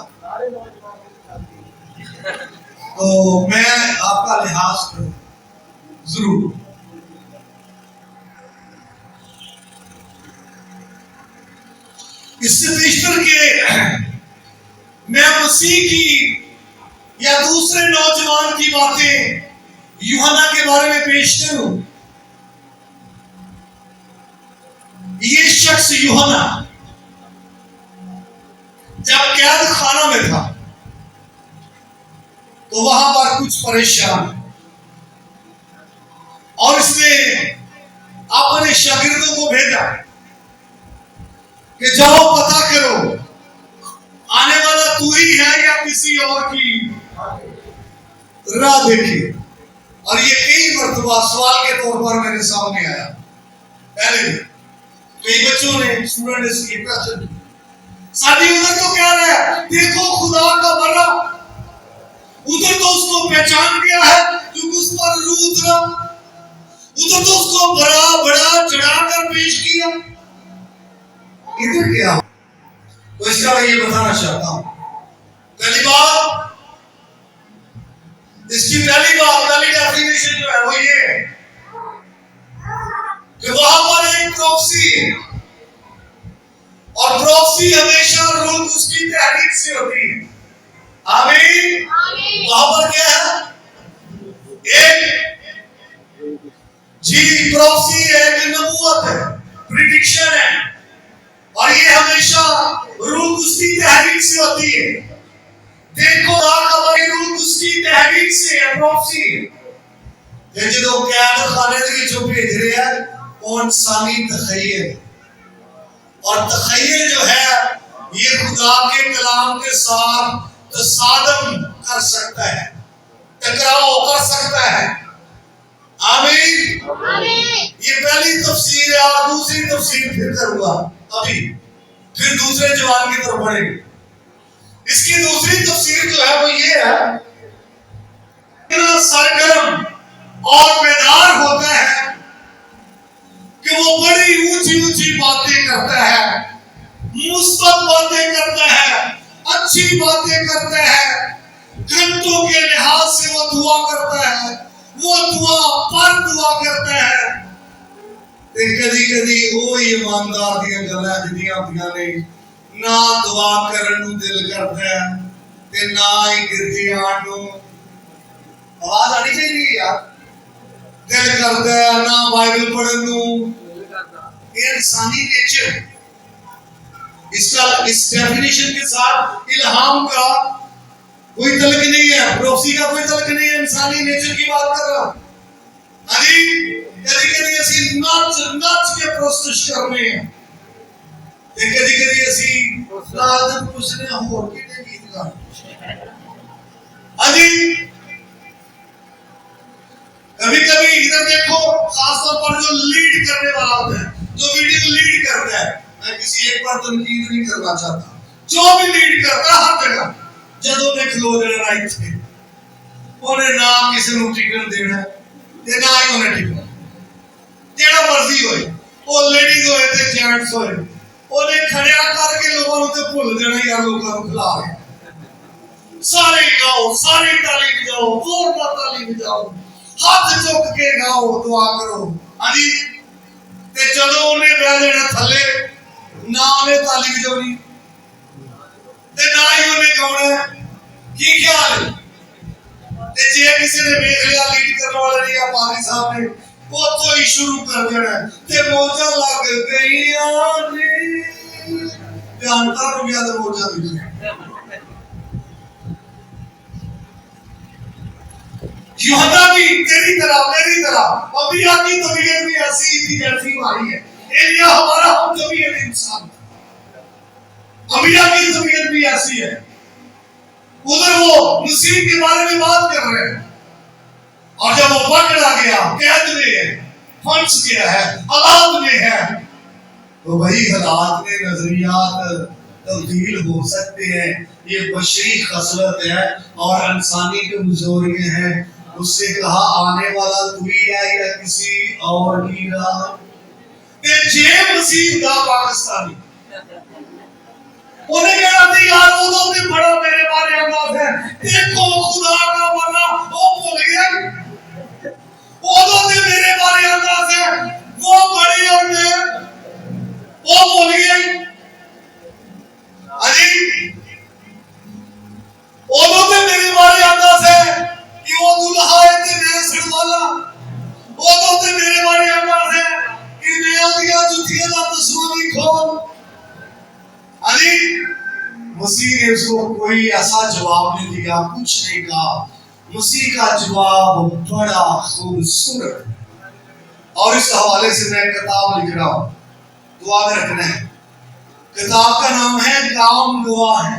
तो मैं आपका लिहाज करूं जरूर। इससे बेशतर के मैं मसीह की या दूसरे नौजवान की बातें यूहन्ना के बारे में पेश करूं। ये शख्स यूहन्ना जब कैद खाना में था तो वहां पर कुछ परेशान और इसने अपने शागिर्दों को भेजा कि जाओ पता करो आने वाला तू ही है या किसी और की राह देखिए। और ये कई मरतबा सवाल के तौर पर मेरे सामने आया। पहले भी कई बच्चों ने स्टूडेंट ने इसकी क्वेश्चन सादी उधर तो क्या रहा है, देखो खुदा का बरा, उधर तो उसको पहचान गया है क्योंकि उस पर रूह उतरा, उधर तो उसको बड़ा बड़ा चढ़ाकर पेश किया, इधर क्या? तो इसका मैं ये बताना चाहता हूं। पहली बात, इसकी पहली डेफिनेशन जो है वो ये है कि वहां पर एक प्रॉक्सी है और प्रॉक्सी हमेशा रूह उसकी तहरीक से होती है। आमीन। वहां पर क्या है? एक जी प्रॉक्सी है, एक नबूवत है, प्रिडिक्शन है और ये हमेशा रूह उसकी तहरीक से होती है। देखो रूह उसकी तहरीक से है, प्रॉक्सी है। जो कैद खाने के जो भेज रहे हैं वो इंसानी तखय्युल, और तखय्युल जो है ये खुदा के कलाम के साथ तसादम कर सकता है, टकराव कर सकता है। आमीन। ये पहली तफसीर है और दूसरी तफसीर फिर करूंगा अभी, फिर दूसरे जवान की तरफ बढ़ेंगे। इसकी दूसरी तफसीर जो है वो ये है, इतना सरगर्म और बेदार होता है कि वो बड़ी ऊंची ऊंची बातें करता है, मुस्बत बातें करता है, अच्छी बातें करता है, घंटों के लिहाज से वो दुआ करता है, वो दुआ पर दुआ करता है। कदी कदी वो ईमानदार दियां गल्लां जिदियां होंदियां ने, ना दुआ करन नूं दिल करदा है ते ना ही गिरजे आण नूं, आवाज आनी चाहिए यार, दिल करदा है ना बाइबल पढ़न नूं। ये इंसानी नेचर, इसका इस डेफिनेशन के साथ इल्हाम का कोई तल्क नहीं है, प्रोक्सी का कोई तल्क नहीं है, इंसानी नेचर की बात कर रहा हूं। कभी असी नच नच के प्रोसेस करने हैं, कभी असी लादन पुछने होर किने गीत गाने। अजी कभी कभी इधर देखो, खासतौर पर जो लीड करने वाला होता है, जो वीडियो लीड करता है, मैं किसी एक पर तनकीद नहीं करना चाहता, जो भी लीड करता है हर जगह जदों ने खलो देना इत्थे, उन्हें ना किसी को टिकट देना ते ना ही उन्हें टिकट, जेड़ा मर्जी होए, वो लेडीज होए ते जेंट्स होए, उन्हें खड़िया करके लोगों को भूल जाना यार, लोगों को खिला रहे। सारे गाओ, सारी ताली बजाओ, जोरदार ताली बजाओ, हाथ चुक के गाओ, दुआ करो। अजी ते चलो उन्हें बह जाना थले, ना उन्हें ताली बजानी ते ना ही उन्हें गाना। की ख्याल है? ते जे किसी ने देख लिया लीड करने वाले ने या पादी साहब ने, वो तो ही शुरू कर देना ते मौजा लग गईयां ने, जानता हूं याद मौजा भी यूहन्ना की तेरी तरह मेरी तरह अबिया की तबीयत भी ऐसी थी जैसी हमारी है। एलिया हमारा हम तबीयत इंसान, अबिया की तबीयत भी ऐसी है। उधर वो मसीह के बारे में बात कर रहे हैं और जब वो पकड़ा गया, कैद में है, फंस गया है, हालात में है, तो वही हालात में नजरियात तब्दील हो सकते हैं। ये बशरी खसलत है और इंसानी कमजोरियां हैं। उससे कहा आने वाला तू ही है या किसी और की राह। ते जे मसीह दा पाकिस्तानी उन्हें कहना थी यार वो तो भी बड़ा मेरे बारे अंदाज है, देखो खुदा का बना वो भूल गया, वो तो भी मेरे बारे अंदाज है, वो बड़ी और मैं वो भूल गया। अजी वो तो मेरे बारे अंदाज है कि वो दुल्हा है कि मैं सड़वाला, वो तो मेरे बारे अंदाज है कि मैं दिया जुतिया का तस्वीर खोल। अली मसीह ने उसको कोई ऐसा जवाब नहीं दिया, कुछ नहीं कहा। मसीह का जवाब बड़ा खूबसूरत, और इस हवाले से मैं किताब लिख रहा हूं, दुआ में रखना है। किताब का नाम है काम दुआ है।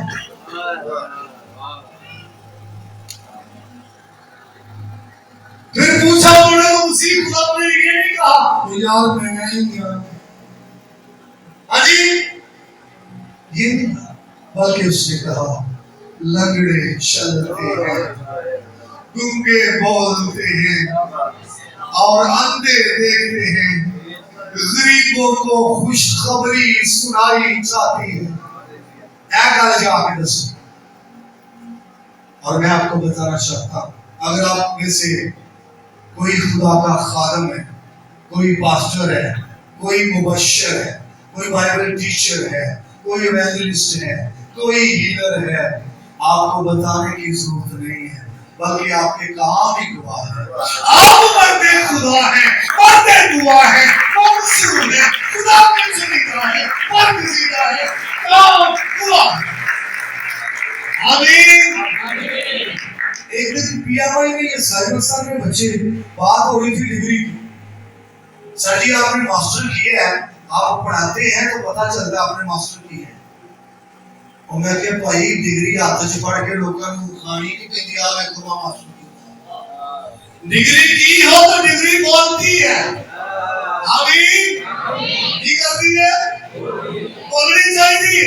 फिर पूछा उन्होंने तो मसीह खुदा ने ये नहीं कहा तो यार मैं नहीं हूं। अजी ये नहीं कहा, बल्कि उसने कहा लंगड़े चलते हैं, गूंगे बोलते हैं और अंधे देखते हैं, गरीबों को खुशखबरी सुनाई जाती है। गल जाके दसो। और मैं आपको बताना चाहता हूं, अगर आप में से कोई खुदा का खादम है, कोई पास्टर है, कोई मुबश्शिर है, कोई बाइबल टीचर है, कोई इवेंजलिस्ट है, कोई हीलर है, आपको बताने की जरूरत नहीं है, बल्कि आपके काम ही गवाह है। आप मरते खुदा है, मरते दुआ है, मौसूल है, खुदा के चुनीदा है, बरगज़ीदा है, काम हुआ। आमीन। एक दिन पीएमआई में ये साइबर में बच्चे बात हो रही थी डिग्री की। सर जी आपने मास्टर किया है, आप पढ़ाते हैं तो पता चलता है आपने मास्टर किया है। और मैं क्या भाई डिग्री हाथ च पढ़ के लोगों को खानी नहीं पैंदी आ मैं को मास्टर की डिग्री की हो तो डिग्री बोलती है। आमीन। की करती है, बोलनी चाहिए।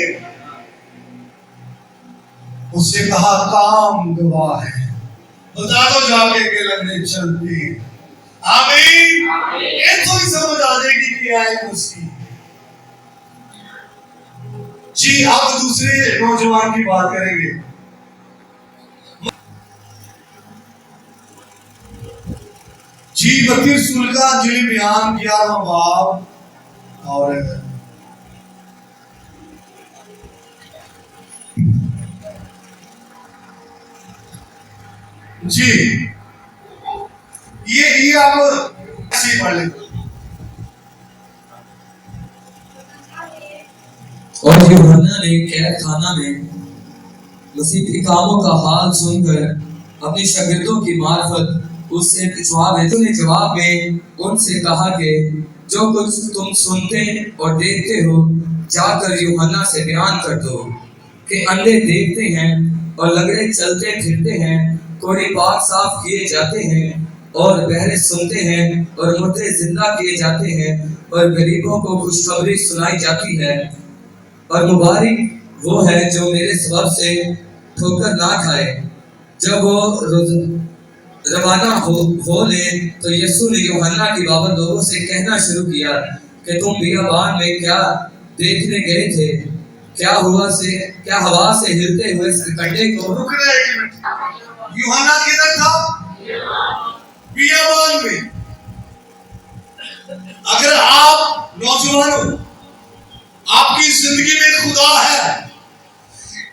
उससे कहा काम गवाह है, बता दो जाके के लगने चलती। आमीन। ये तो ही समझ आ जाएगी क्या है उसकी। जी आप दूसरे नौजवान की बात करेंगे। जी 32 सूल का अंजलि बयान 11वां बाब और जी ये आप ऐसे पढ़ लें। और यूहन्ना ने कैद खाना में मसीह के कामों का हाल सुनकर अपने शागिर्दों की मार्फत उससे पूछा भेजा। उसने जवाब में उनसे कहा कि जो कुछ तुम सुनते और देखते हो जाकर यूहन्ना से बयान कर दो कि अंधे देखते हैं और लंगड़े चलते फिरते हैं, कोढ़े पाक साफ किए जाते हैं और बहरे सुनते हैं और मुर्दे जिंदा किए जाते हैं और गरीबों को खुशखबरी सुनाई जाती है। और मुबारक वो है जो मेरे सबब से ठोकर ना खाए। जब वो रवाना हो ले तो यीशु ने यूहन्ना की बाबत लोगों से कहना शुरू किया कि तुम बियाबान में क्या देखने गए थे, क्या हवा से हिलते हुए कंडे को। रुकना एक मिनट, यूहन्ना किधर था? बियाबान में। अगर आप नौजवान हो, आपकी जिंदगी में खुदा है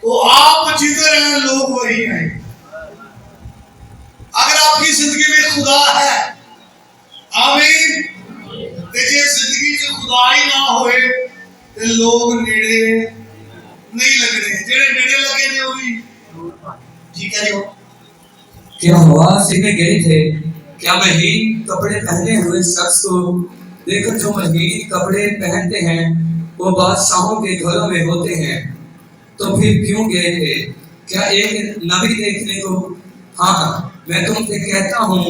तो आप जिधर हैं लोग वही हैं। अगर आपकी जिंदगी में खुदा है, आमीन, देखिए जिंदगी जो खुदा ही ना होए तो लोग नेड़े नहीं लगने, जेड़े नेड़े लगे ने वो भी ठीक है। क्या हवा से में गए थे, क्या महीन कपड़े पहने हुए शख्स को देखकर जो महीन कपड़े पहनते हैं वो बादशाहों के घरों में होते हैं, तो फिर क्यों गए थे? क्या एक नबी देखने को? हाँ, मैं तुमसे कहता हूँ,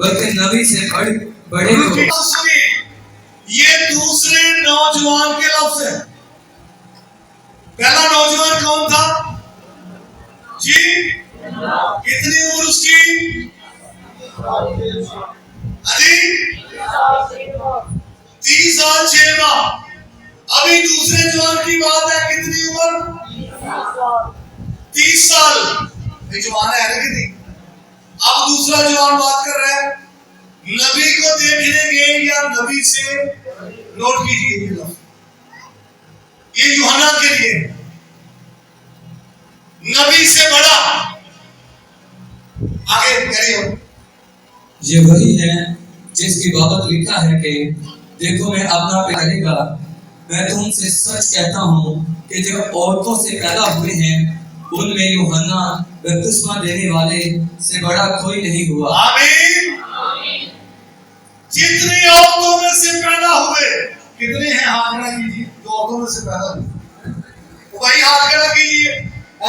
बल्कि नबी से बड़े को। सुनिए, ये दूसरे नौजवान के लफ्ज है। पहला नौजवान कौन था जी? कितनी उम्र उसकी? अजी 30 साल 6 माह। अभी दूसरे जवान की बात है, कितनी उम्र? 30 साल। ये जवान है ना कि नहीं? अब दूसरा जवान बात कर रहा है, नबी को देखने गए या नबी से? नोट कीजिए, ये यूहन्ना के लिए नबी से बड़ा। आगे करिए। ये वही है जिसकी बाबत लिखा है कि देखो मैं अपना करेगा, मैं तुमसे सच कहता हूँ कि जो औरतों से पैदा हुए हैं उनमें यूहन्ना बपतिस्मा देने वाले से बड़ा कोई नहीं हुआ। आमीन। जितनी औरतों में से पैदा हुए, कितने हैं? हाथ खड़ा कीजिए। जो औरतों में से पैदा हुए, तो भाई हाथ खड़ा कीजिए।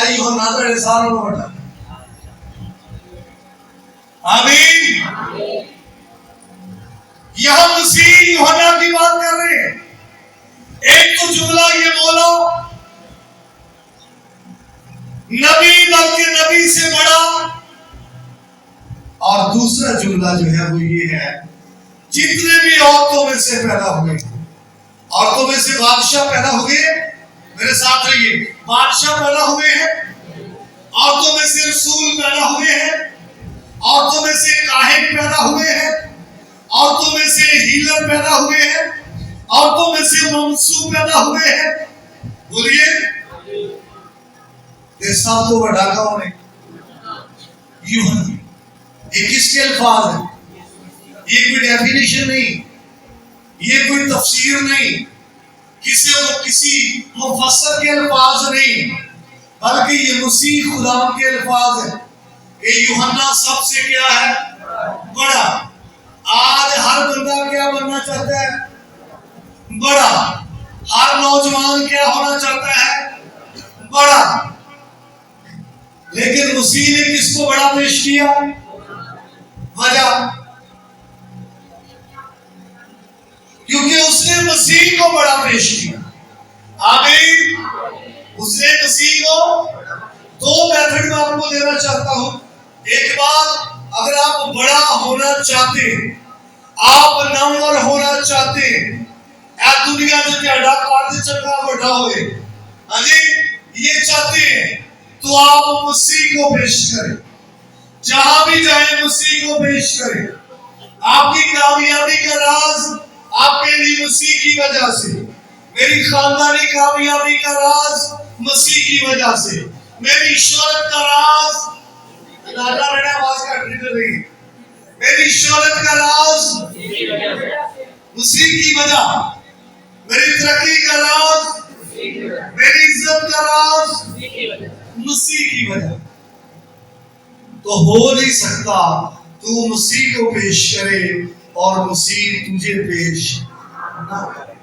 यूहन्ना तो इंसान हो बड़ा। आमीन। यह मसीह यूहन्ना की बात कर रहे हैं। एक तो जुमला ये बोलो, नबी बल्कि नबी से बड़ा, और दूसरा जुमला जो है वो ये है, जितने भी औरतों में से पैदा हुए, औरतों में से बादशाह पैदा हुए, मेरे साथ रहिए, बादशाह पैदा हुए हैं, औरतों में से रसूल पैदा हुए हैं, औरतों में से काहिन पैदा हुए हैं, औरतों में से हीलर पैदा हुए हैं, औरतों में से ममसू पैदा हुए हैं। बोलिए, ये सब तो बड़ा कौन है? यूहन्ना। ये किसके अल्फाज है? ये कोई डेफिनेशन नहीं, ये कोई तफसीर नहीं, किसी मुफस्सर के अल्फाज नहीं, बल्कि ये मसीह खुदा के अल्फाज है कि यूहन्ना सबसे क्या है? बड़ा। आज हर बंदा क्या बनना चाहता है? बड़ा। हर नौजवान क्या होना चाहता है? बड़ा। लेकिन मसीह ने किसको बड़ा पेश किया? वजह, क्योंकि उसने मसीह को बड़ा पेश किया। आमीन। उसने मसीह को दो मेथड में आपको देना चाहता हूं। एक बात, अगर आप बड़ा होना चाहते हैं, आप नंबर होना चाहते हैं, दुनिया जो ज़्यादा कार्य चंगा बढ़ा होए, अजी ये चाहते हैं, तो आप मसीह को पेश करें। जहां भी जाए मसीह को पेश करें। आपकी कामयाबी का राज आपके लिए मसीह की वजह से, मेरी खानदानी कामयाबी का राज मसीह की वजह से, मेरी शोहरत का राज, आवाज का ट्रिगर रही, मेरी शोहरत का राज मसीह की वजह, मेरी तरक्की का राज, मेरी इज्जत का राज मसीह की वजह। तो हो नहीं सकता तू मसीह को पेश करे और मसीह तुझे पेश ना करे।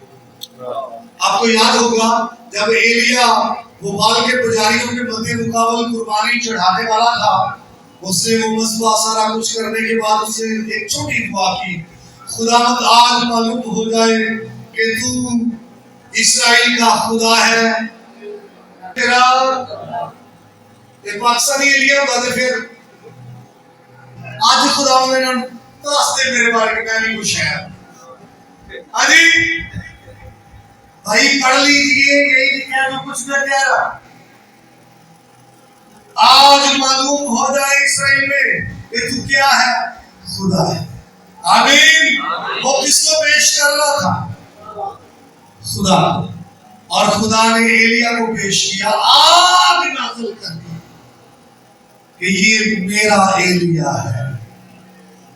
आपको याद होगा जब एलिया वो बाल के पुजारियों के मध्य मुकाबल कुर्बानी चढ़ाने वाला था, उसने वो मसबा सारा कुछ करने के बाद उसने एक छोटी दुआ की, खुदावंद आज मालूम हो जाए कि तू इस्राएल का खुदा है। तेरा ये पाकिस्तानी एलिया होता तो फिर आज खुदा ने दस दे मेरे बारे में नहीं कुछ है। अजी भाई पढ़ लीजिए, यही लिखा जो कुछ मैं कह रहा। आज मालूम हो जाए इस्राएल में कि तू क्या है? खुदा है। आमीन। वो किसको पेश कर रहा था? खुदा। और खुदा ने एलिया को पेश किया, आग नाज़िल कर दी कि ये मेरा एलिया है,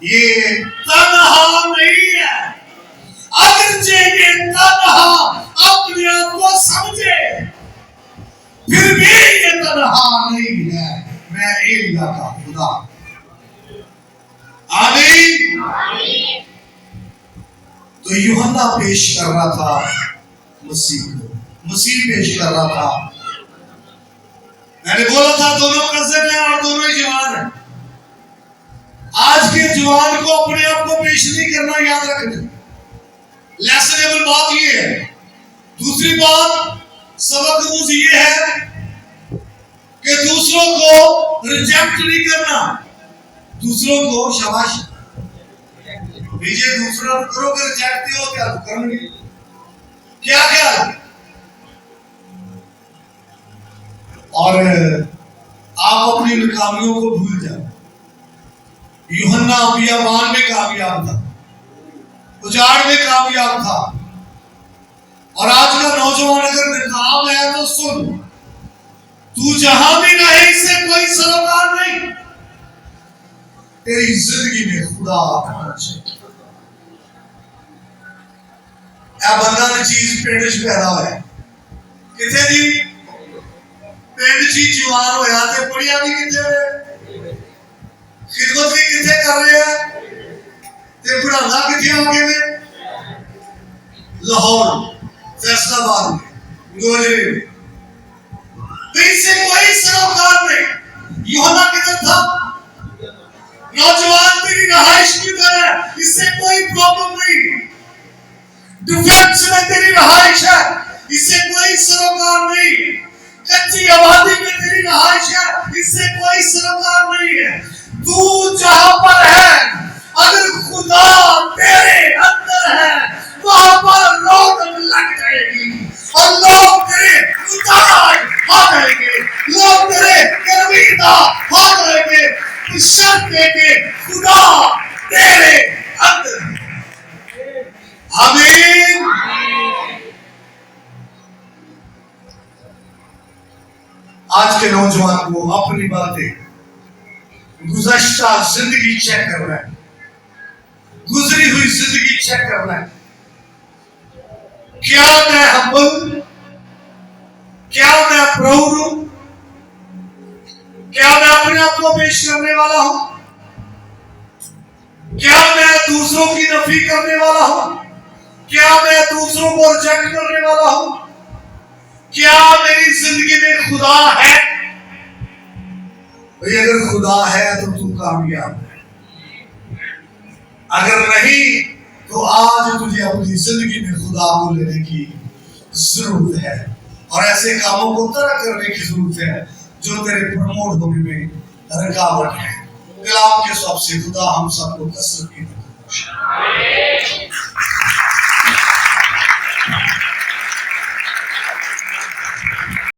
ये तन्हा नहीं है। अगरचे के तन्हा अपने आप को समझे, फिर भी ये तन्हा नहीं है। मैं एलिया का खुदा। आमीन। तो यूहन्ना पेश कर रहा था मसीह को, मसीह पेश कर रहा था। मैंने बोला था दोनों कज़न हैं और दोनों ही जवान हैं। आज के जवान को अपने आप को पेश नहीं करना, याद रखना। लेसनेबल बात ये है। दूसरी बात सबक रूज ये है कि दूसरों को रिजेक्ट नहीं करना, दूसरों को शाबाश भेजे। दूसरों को करोगे रिजेक्ट हो क्या करोगे, क्या क्या। और आप अपनी नाकामियों को भूल जाओ। यूहन्ना बियाबान में कामयाब था, उजाड़ में कामयाब था। और आज का नौजवान अगर नाकाम है तो सुन, तू जहां भी रहे इससे कोई सरोकार नहीं। तेरी जिंदगी में खुदा आना चाहिए। बंदा ने चीज पिंड च पैदा होया, किथे जी पिंड च जवान होया ते पढ़िया भी किथे, खिदमत भी किथे कर रहे हैं ते पढ़ाना किथे हो गए ने, लाहौर, फैसलाबाद में, गोजरी में। इससे कोई सरोकार नहीं। यूहन्ना किधर था? नौजवान तेरी रहाइश किधर है? इससे कोई प्रॉब्लम नहीं। डिफेंस में तेरी रहाइश है, इससे कोई सरोकार नहीं। कच्ची आबादी में तेरी रहाइश है, इससे कोई सरोकार नहीं है। तू जहां पर है, अगर खुदा तेरे अंदर है, वहां पर रौनक लग जाएगी और लोग तेरे मुताज हो जाएंगे, लोग तेरे गर्विदा हो जाएंगे। शर्त के खुदा तेरे अंदर है। आमीन। आज के नौजवान को अपनी बातें, गुज़श्ता जिंदगी चेक करना है, गुजरी हुई जिंदगी चेक करना है। क्या मैं हम्बल, क्या मैं प्राउड हूं, क्या मैं अपने आप को पेश करने वाला हूं, क्या मैं दूसरों की नफी करने वाला हूं, क्या मैं दूसरों को रिजेक्ट करने वाला हूं, क्या मेरी जिंदगी में खुदा है? भाई अगर खुदा है तो तू कामयाब है, अगर नहीं तो आज तुझे अपनी जिंदगी में खुदा को लेने की जरूरत है और ऐसे कामों को तरक करने की जरूरत है जो तेरे प्रमोट होने में रुकावट है। कलाम के सबसे खुदा हम सबको कसरत की